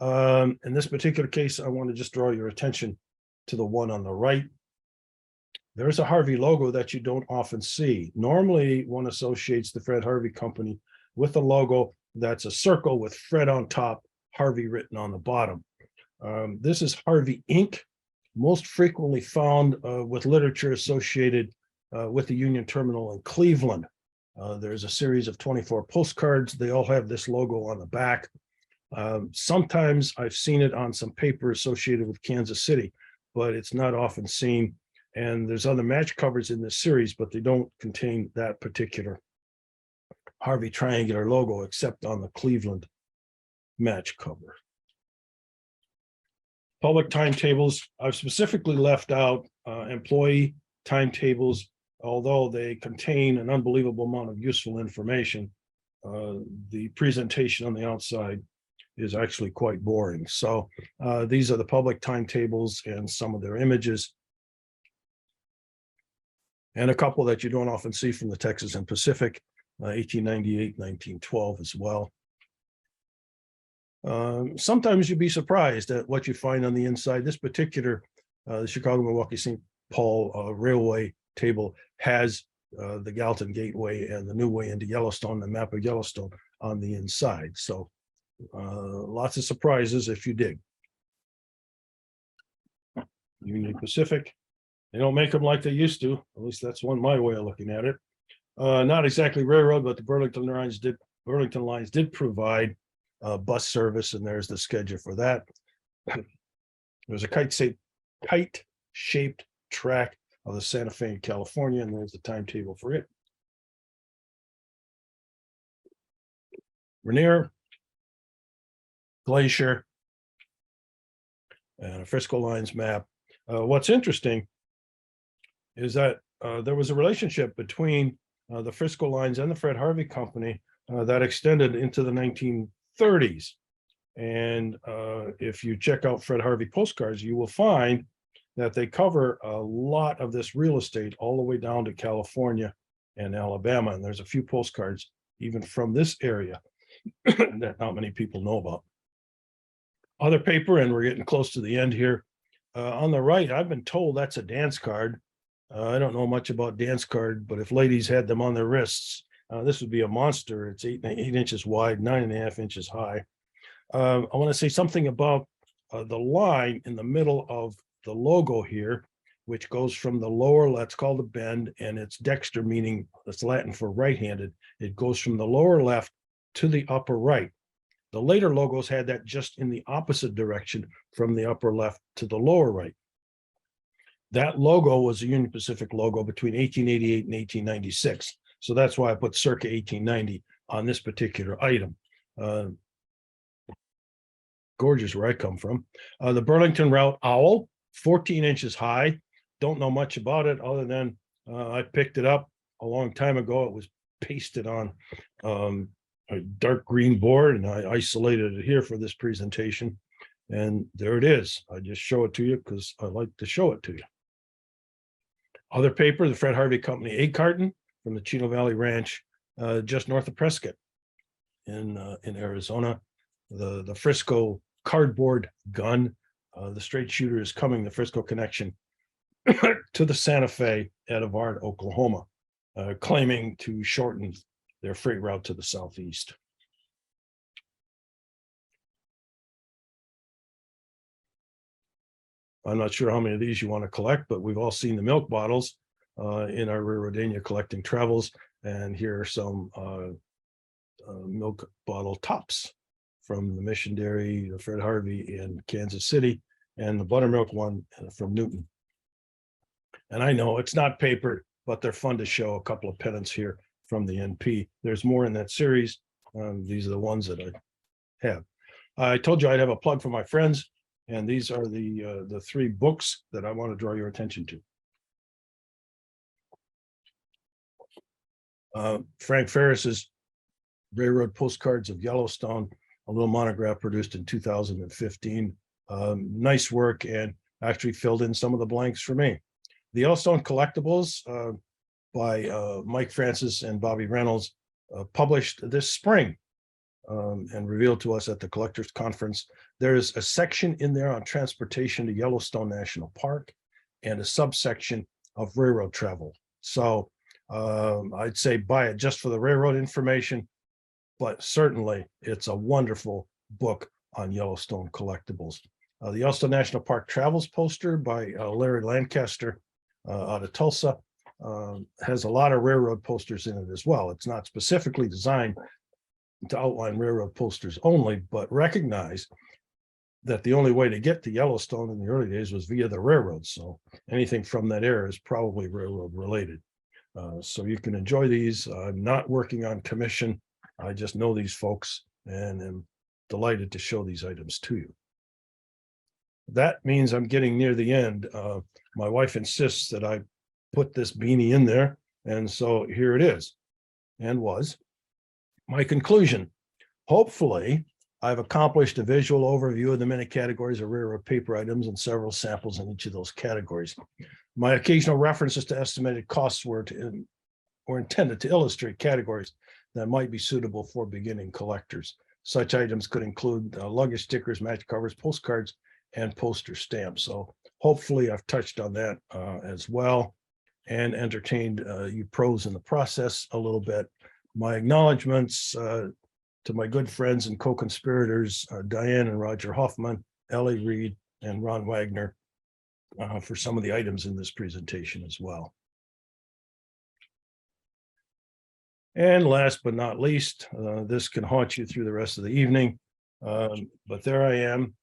In this particular case, I want to just draw your attention to the one on the right. There's a Harvey logo that you don't often see. Normally, one associates the Fred Harvey Company with a logo that's a circle with Fred on top, Harvey written on the bottom. This is Harvey Inc., most frequently found with literature associated with the Union Terminal in Cleveland. There's a series of 24 postcards. They all have this logo on the back. Sometimes I've seen it on some paper associated with Kansas City, but it's not often seen. And there's other match covers in this series, but they don't contain that particular Harvey triangular logo except on the Cleveland match cover. Public timetables, I've specifically left out employee timetables although they contain an unbelievable amount of useful information, the presentation on the outside is actually quite boring. So these are the public timetables and some of their images, and a couple that you don't often see from the Texas and Pacific, 1898, 1912 as well. Sometimes you'd be surprised at what you find on the inside. This particular the Chicago-Milwaukee-St. Paul Railway table has the Gallatin Gateway and the new way into Yellowstone, the map of Yellowstone on the inside. So lots of surprises if you dig. Union Pacific, they don't make them like they used to. At least that's my way of looking at it. Not exactly railroad, but the Burlington lines did provide bus service, and there's the schedule for that. There's a kite-shaped track of the Santa Fe in California, and there's the timetable for it. Rainier, Glacier, and a Frisco Lines map. What's interesting is that there was a relationship between the Frisco Lines and the Fred Harvey Company that extended into the 1930s. And if you check out Fred Harvey postcards, you will find that they cover a lot of this real estate all the way down to California and Alabama. And there's a few postcards even from this area that not many people know about. Other paper, and we're getting close to the end here. On the right, I've been told that's a dance card. I don't know much about dance card, but if ladies had them on their wrists, this would be a monster. It's 8 inches wide, 9.5 inches high. I want to say something about the line in the middle of the logo here, which goes from the lower, that's called a bend, and it's dexter, meaning that's Latin for right-handed. It goes from the lower left to the upper right. The later logos had that just in the opposite direction, from the upper left to the lower right. That logo was a Union Pacific logo between 1888 and 1896. So that's why I put circa 1890 on this particular item. Gorgeous where I come from. The Burlington Route Owl, 14 inches high. Don't know much about it other than I picked it up a long time ago. It was pasted on a dark green board, and I isolated it here for this presentation. And there it is. I just show it to you because I like to show it to you. Other paper, the Fred Harvey Company egg carton from the Chino Valley Ranch, just north of Prescott in Arizona. The Frisco cardboard gun, the straight shooter is coming, the Frisco connection to the Santa Fe at Avard, Oklahoma, claiming to shorten their freight route to the southeast. I'm not sure how many of these you want to collect, but we've all seen the milk bottles in our Railroadiana collecting travels. And here are some milk bottle tops from the Mission Dairy, the Fred Harvey in Kansas City, and the buttermilk one from Newton. And I know it's not paper, but they're fun to show. A couple of pennants here from the NP. There's more in that series. These are the ones that I have. I told you I'd have a plug for my friends, and these are the 3 books that I want to draw your attention to. Frank Ferris's Railroad Postcards of Yellowstone, a little monograph produced in 2015. Nice work, and actually filled in some of the blanks for me. The Yellowstone Collectibles by Mike Francis and Bobby Reynolds, published this spring and revealed to us at the Collectors Conference. There's a section in there on transportation to Yellowstone National Park and a subsection of railroad travel. So I'd say buy it just for the railroad information, but certainly it's a wonderful book on Yellowstone collectibles. The Yellowstone National Park Travels poster by Larry Lancaster out of Tulsa has a lot of railroad posters in it as well. It's not specifically designed to outline railroad posters only, but recognize that the only way to get to Yellowstone in the early days was via the railroads. So anything from that era is probably railroad related. So you can enjoy these. I'm not working on commission. I just know these folks and am delighted to show these items to you. That means I'm getting near the end. My wife insists that I put this beanie in there. And so here it is, and was. My conclusion: hopefully, I've accomplished a visual overview of the many categories of railroad paper items and several samples in each of those categories. My occasional references to estimated costs were intended to illustrate categories that might be suitable for beginning collectors. Such items could include luggage stickers, match covers, postcards, and poster stamps. So hopefully I've touched on that as well, and entertained you pros in the process a little bit. My acknowledgements to my good friends and co-conspirators, Diane and Roger Hoffman, Ellie Reed, and Ron Wagner, for some of the items in this presentation as well. And last but not least, this can haunt you through the rest of the evening, but there I am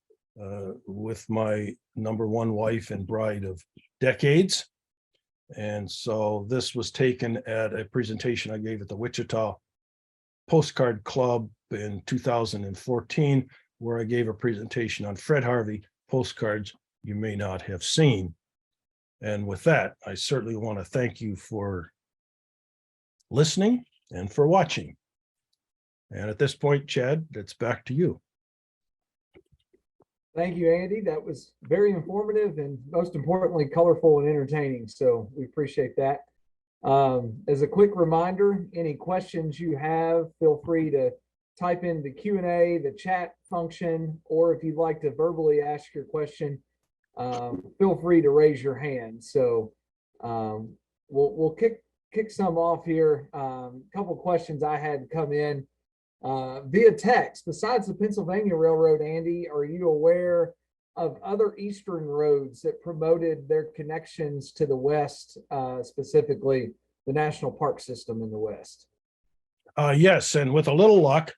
with my #1 wife and bride of decades. And so this was taken at a presentation I gave at the Wichita Postcard Club in 2014, where I gave a presentation on Fred Harvey postcards you may not have seen. And with that, I certainly want to thank you for listening and for watching. And at this point, Chad, it's back to you. Thank you, Andy. That was very informative and most importantly, colorful and entertaining. So we appreciate that. As a quick reminder, any questions you have, feel free to type in the Q&A, the chat function, or if you'd like to verbally ask your question, feel free to raise your hand. So we'll kick some off here. A couple of questions I had come in via text. Besides the Pennsylvania Railroad, Andy, are you aware of other Eastern roads that promoted their connections to the West, specifically the National Park System in the West? Yes, and with a little luck,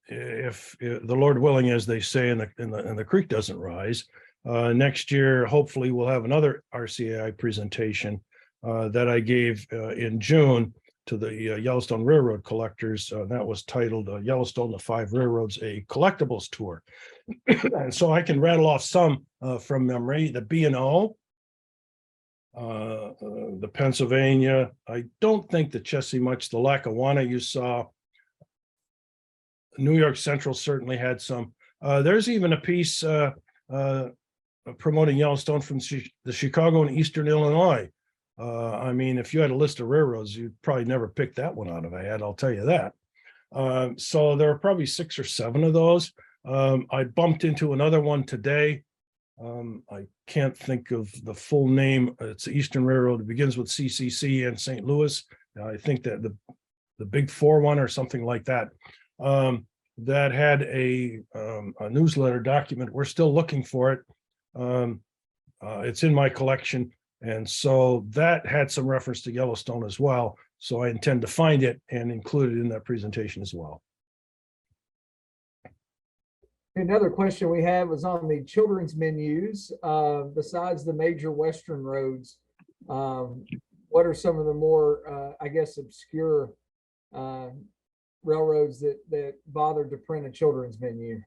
if the Lord willing, as they say, and the creek doesn't rise, next year, hopefully we'll have another RCAI presentation that I gave in June to the Yellowstone Railroad collectors. That was titled Yellowstone, the 5 Railroads, a Collectibles Tour. And so I can rattle off some from memory. The B&O, the Pennsylvania. I don't think the Chesapeake much. The Lackawanna you saw. New York Central certainly had some. There's even a piece promoting Yellowstone from the Chicago and Eastern Illinois. I mean, if you had a list of railroads, you'd probably never pick that one out of a hat, I'll tell you that. So there are probably 6 or 7 of those. I bumped into another one today. I can't think of the full name. It's the Eastern Railroad. It begins with CCC and St. Louis. I think that the Big 4 one or something like that, that had a newsletter document. We're still looking for it. It's in my collection. And so that had some reference to Yellowstone as well. So I intend to find it and include it in that presentation as well. Another question we had was on the children's menus. Besides the major Western roads, what are some of the more, I guess, obscure railroads that bothered to print a children's menu?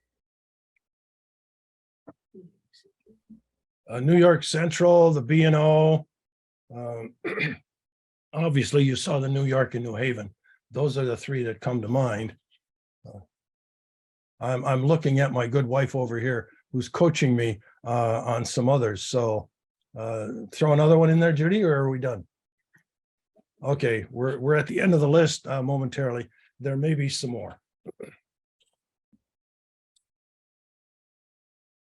New York Central, the B&O. Obviously, you saw the New York and New Haven. Those are the 3 that come to mind. I'm looking at my good wife over here who's coaching me on some others. So throw another one in there, Judy, or are we done? Okay, we're at the end of the list momentarily. There may be some more.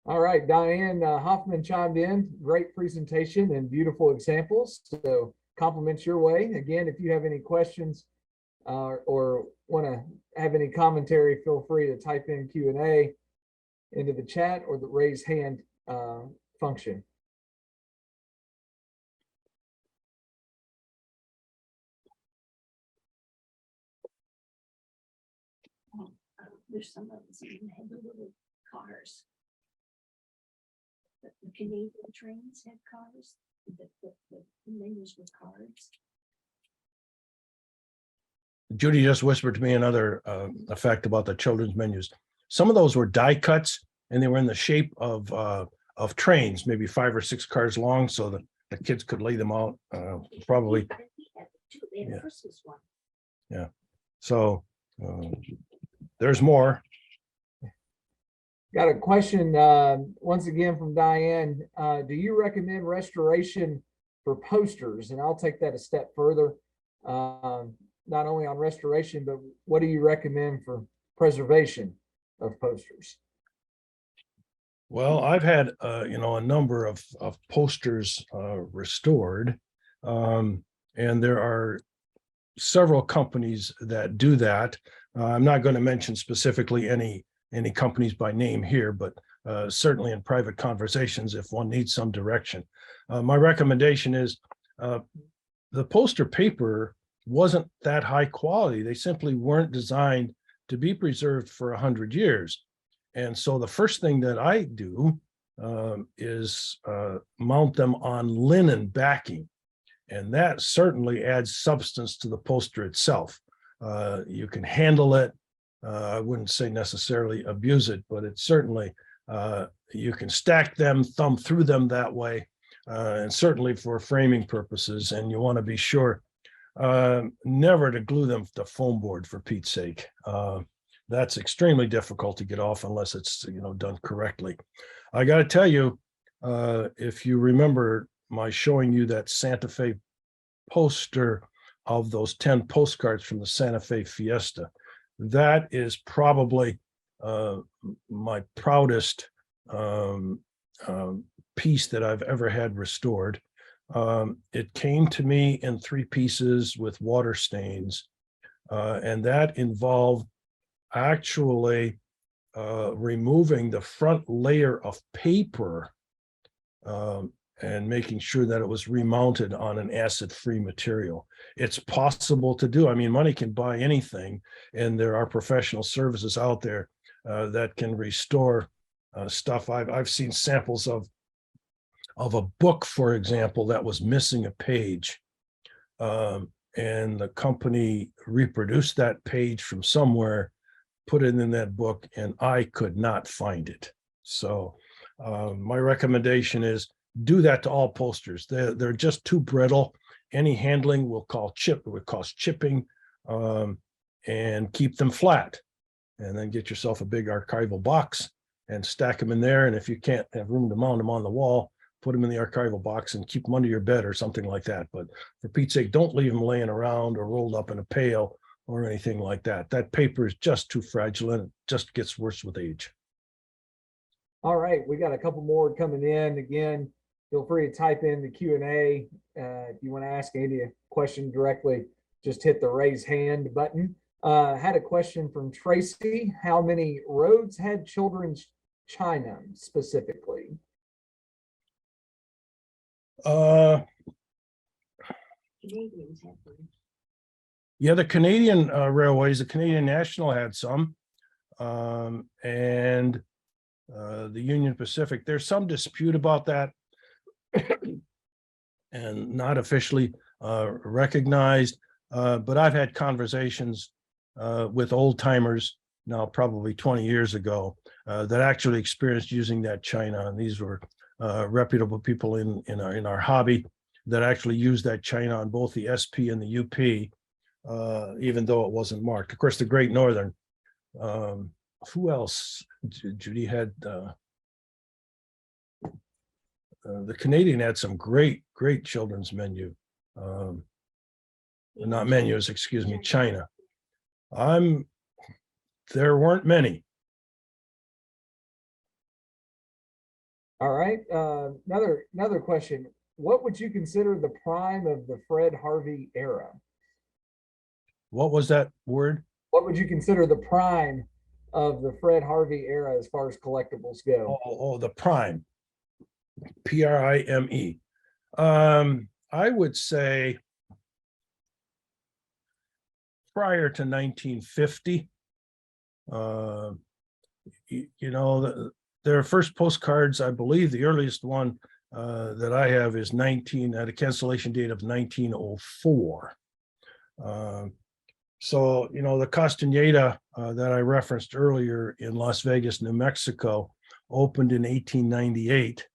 All right, Diane Hoffman chimed in. Great presentation and beautiful examples. So compliments your way. Again, if you have any questions or want to have any commentary, feel free to type in Q&A into the chat or the raise hand function. There's some of them that had the little cars. The Canadian trains had cars. The menus with cards. Judy just whispered to me another fact about the children's menus. Some of those were die cuts, and they were in the shape of of trains, maybe 5 or 6 cars long, so that the kids could lay them out. Probably, They had Yeah. a Christmas one. so there's more. Got a question, once again from Diane. Do you recommend restoration for posters? And I'll take that a step further. Not only on restoration, but what do you recommend for preservation of posters? Well, I've had, a number of posters restored. And there are several companies that do that. I'm not going to mention specifically any companies by name here, but certainly in private conversations, if one needs some direction. My recommendation is the poster paper wasn't that high quality. They simply weren't designed to be preserved for 100 years. And so the first thing that I do is mount them on linen backing. And that certainly adds substance to the poster itself. You can handle it. I wouldn't say necessarily abuse it, but it's certainly, you can stack them, thumb through them that way, and certainly for framing purposes. And you want to be sure never to glue them to foam board, for Pete's sake. That's extremely difficult to get off unless it's done correctly. I got to tell you, if you remember my showing you that Santa Fe poster of those 10 postcards from the Santa Fe Fiesta, that is probably my proudest piece that I've ever had restored. It came to me in 3 pieces with water stains, and that involved actually removing the front layer of paper and making sure that it was remounted on an acid-free material. It's possible to do. I mean, money can buy anything, and there are professional services out there that can restore stuff. I've seen samples of a book, for example, that was missing a page, and the company reproduced that page from somewhere, put it in that book, and I could not find it. So my recommendation is do that to all posters. They're just too brittle. Any handling will cause chipping, and keep them flat. And then get yourself a big archival box and stack them in there. And if you can't have room to mount them on the wall, put them in the archival box and keep them under your bed or something like that. But for Pete's sake, don't leave them laying around or rolled up in a pail or anything like that. That paper is just too fragile, and it just gets worse with age. All right, we got a couple more coming in. Again, feel free to type in the Q&A. If you want to ask Andy a question directly, just hit the raise hand button. Had a question from Tracy. How many roads had children's china specifically? Canadians have one. Yeah, the Canadian railways, the Canadian National had some, and the Union Pacific. There's some dispute about that, and not officially recognized. But I've had conversations with old timers now, probably 20 years ago, that actually experienced using that china, and these were reputable people in our hobby that actually used that china on both the SP and the UP. Even though it wasn't marked. Of course, the Great Northern. Who else? Judy had the Canadian had some great children's menu. Not menus, excuse me, china. There weren't many. All right, another question. What would you consider the prime of the Fred Harvey era? What was that word? What would you consider the prime of the Fred Harvey era as far as collectibles go? Oh, the prime. PRIME. I would say prior to 1950. Their first postcards, I believe the earliest one that I have is at a cancellation date of 1904. So, the Castaneda that I referenced earlier in Las Vegas, New Mexico, opened in 1898.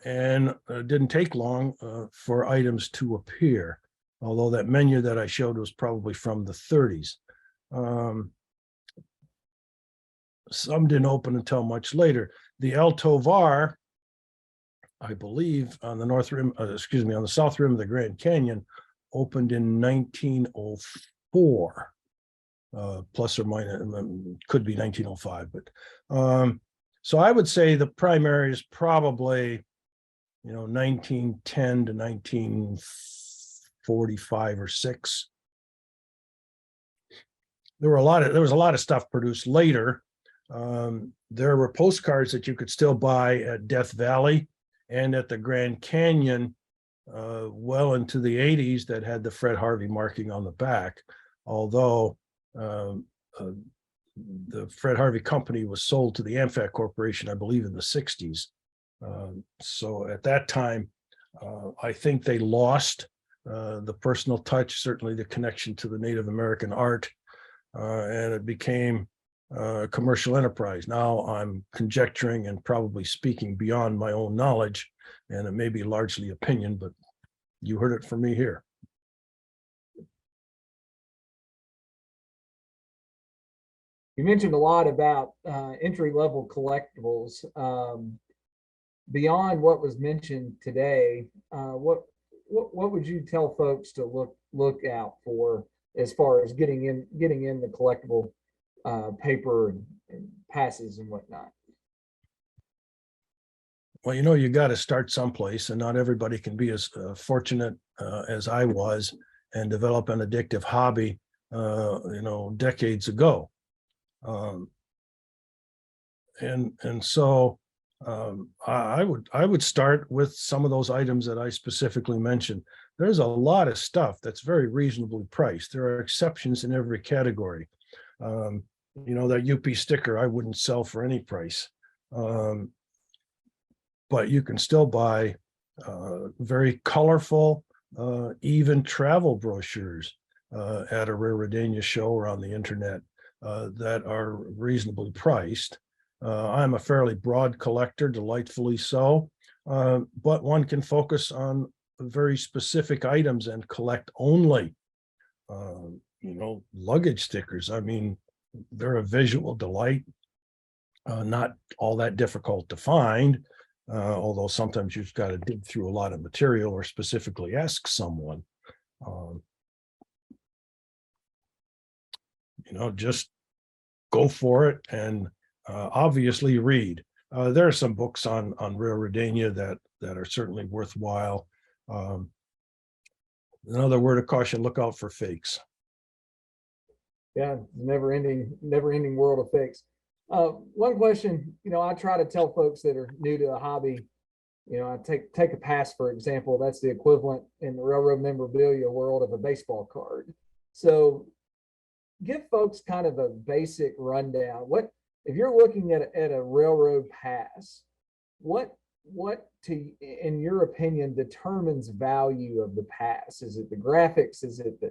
And it didn't take long for items to appear, although that menu that I showed was probably from the 30s. Some didn't open until much later. The El Tovar, I believe, on the north rim, on the south rim of the Grand Canyon, opened in 1904, plus or minus, could be 1905. But so I would say the primary is probably, 1910 to 1945 or 6. There was a lot of stuff produced later. There were postcards that you could still buy at Death Valley and at the Grand Canyon well into the 80s that had the Fred Harvey marking on the back, although the Fred Harvey company was sold to the Amfat Corporation, I believe, in the 60s. So at that time, I think they lost the personal touch, certainly the connection to the Native American art, and it became a commercial enterprise. Now I'm conjecturing and probably speaking beyond my own knowledge, and it may be largely opinion, but you heard it from me here. You mentioned a lot about entry-level collectibles. Beyond what was mentioned today, what would you tell folks to look out for as far as getting in the collectible paper and passes and whatnot? Well, you got to start someplace, and not everybody can be as fortunate as I was and develop an addictive hobby, decades ago. So I would start with some of those items that I specifically mentioned. There's a lot of stuff that's very reasonably priced. There are exceptions in every category. That UP sticker I wouldn't sell for any price. But you can still buy very colorful, even travel brochures at a Railroadiana show or on the internet that are reasonably priced. I'm a fairly broad collector, delightfully so, but one can focus on very specific items and collect only, luggage stickers. I mean, they're a visual delight, not all that difficult to find, although sometimes you've got to dig through a lot of material or specifically ask someone. Just go for it and obviously read. There are some books on Railroadiana that are certainly worthwhile. Another word of caution: look out for fakes. Yeah, never ending world of fakes. One question, I try to tell folks that are new to a hobby, I take a pass, for example. That's the equivalent in the railroad memorabilia world of a baseball card. So give folks kind of a basic rundown. What if you're looking at a railroad pass, what in your opinion determines value of the pass? Is it the graphics? Is it the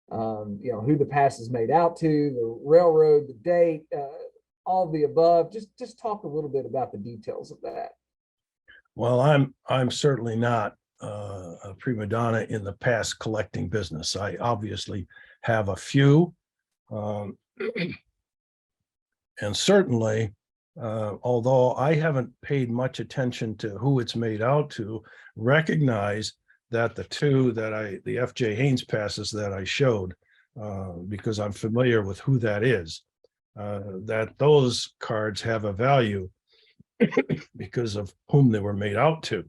who the pass is made out to, the railroad, the date, all of the above? Just talk a little bit about the details of that. Well, I'm certainly not a prima donna in the pass collecting business. I obviously have a few, and certainly, although I haven't paid much attention to who it's made out to, recognize that the FJ Haynes passes that I showed, because I'm familiar with who that is, that those cards have a value because of whom they were made out to,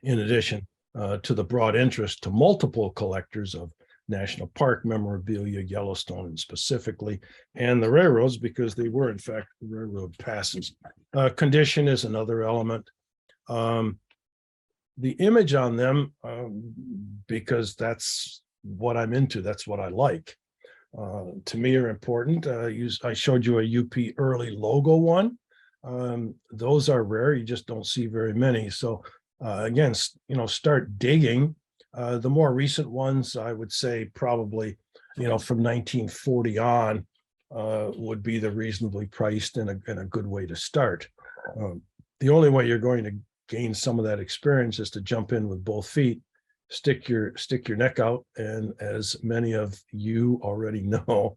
in addition to the broad interest to multiple collectors of National Park memorabilia, Yellowstone specifically, and the railroads, because they were in fact railroad passes. Condition is another element. The image on them, because that's what I'm into, that's what I like, to me are important. I showed you a UP early logo one. Those are rare. You just don't see very many. So again, start digging. The more recent ones, I would say probably, from 1940 on, would be the reasonably priced and a good way to start. The only way you're going to gain some of that experience is to jump in with both feet, stick your neck out, and as many of you already know,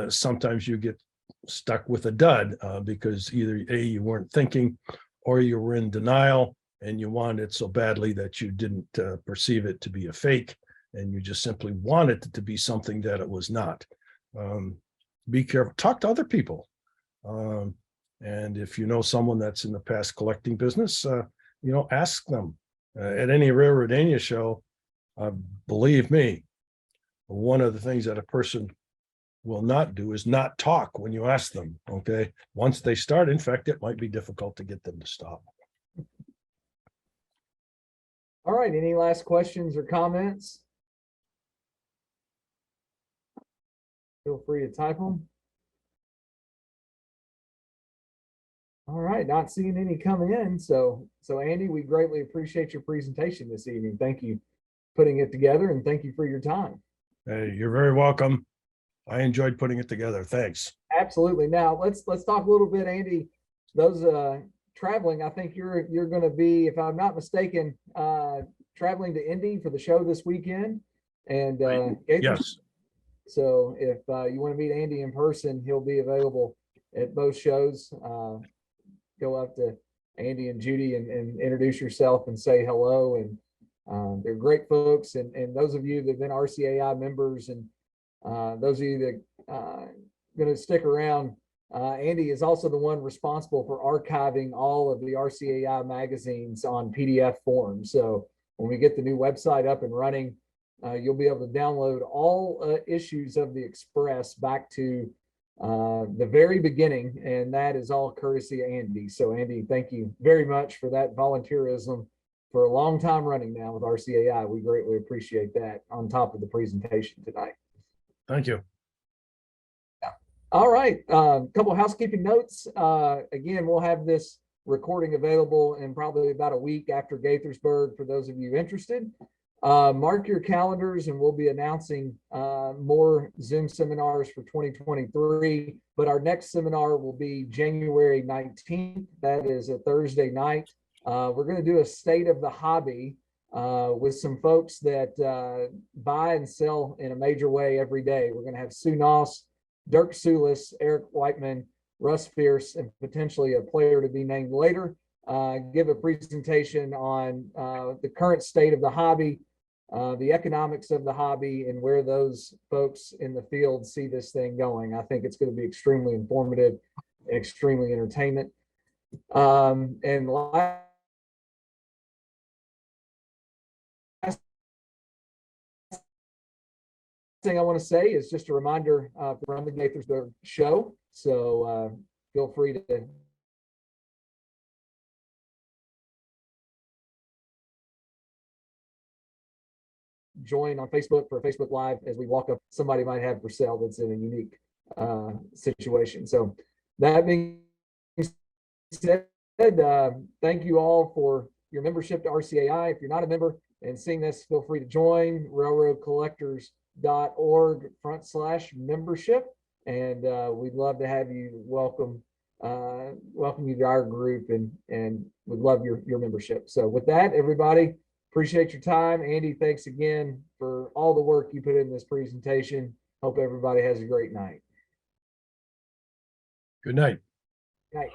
sometimes you get stuck with a dud because either A, you weren't thinking, or you were in denial and you wanted it so badly that you didn't perceive it to be a fake, and you just simply wanted it to be something that it was not. Be careful, talk to other people. And if you know someone that's in the past collecting business, ask them. At any Railroadiana show, believe me, one of the things that a person will not do is not talk when you ask them, okay? Once they start, in fact, it might be difficult to get them to stop. All right, any last questions or comments? Feel free to type them. All right, not seeing any coming in. So Andy, we greatly appreciate your presentation this evening. Thank you for putting it together, and thank you for your time. Hey, you're very welcome. I enjoyed putting it together. Thanks. Absolutely. Now let's talk a little bit, Andy. Those traveling, I think you're going to be, if I'm not mistaken, traveling to Indy for the show this weekend. And yes. So if you want to meet Andy in person, he'll be available at both shows. Go up to Andy and Judy and introduce yourself and say hello. And they're great folks. And those of you that have been RCAI members, and those of you that going to stick around, Andy is also the one responsible for archiving all of the RCAI magazines on PDF form. So when we get the new website up and running, you'll be able to download all issues of the Express back to the very beginning, and that is all courtesy of Andy. So Andy, thank you very much for that volunteerism for a long time running now with RCAI. We greatly appreciate that, on top of the presentation tonight. Thank you. All right, a couple of housekeeping notes. Again, we'll have this recording available in probably about a week after Gaithersburg for those of you interested. Mark your calendars, and we'll be announcing more Zoom seminars for 2023. But our next seminar will be January 19th. That is a Thursday night. We're going to do a state of the hobby with some folks that buy and sell in a major way every day. We're going to have Sue Noss, Dirk Sulis, Eric Whiteman, Russ Fierce, and potentially a player to be named later, give a presentation on the current state of the hobby, the economics of the hobby, and where those folks in the field see this thing going. I think it's going to be extremely informative and extremely entertainment. And last thing I want to say is just a reminder from the Gaithersburg show. So feel free to join on Facebook for a Facebook Live as we walk up somebody might have for sale that's in a unique situation. So that being said, thank you all for your membership to RCAI. If you're not a member and seeing this, feel free to join railroadcollectors.org/membership. And we'd love to have you welcome you to our group, and would love your membership. So with that, everybody, appreciate your time. Andy, thanks again for all the work you put in this presentation. Hope everybody has a great night. Good night. Good night.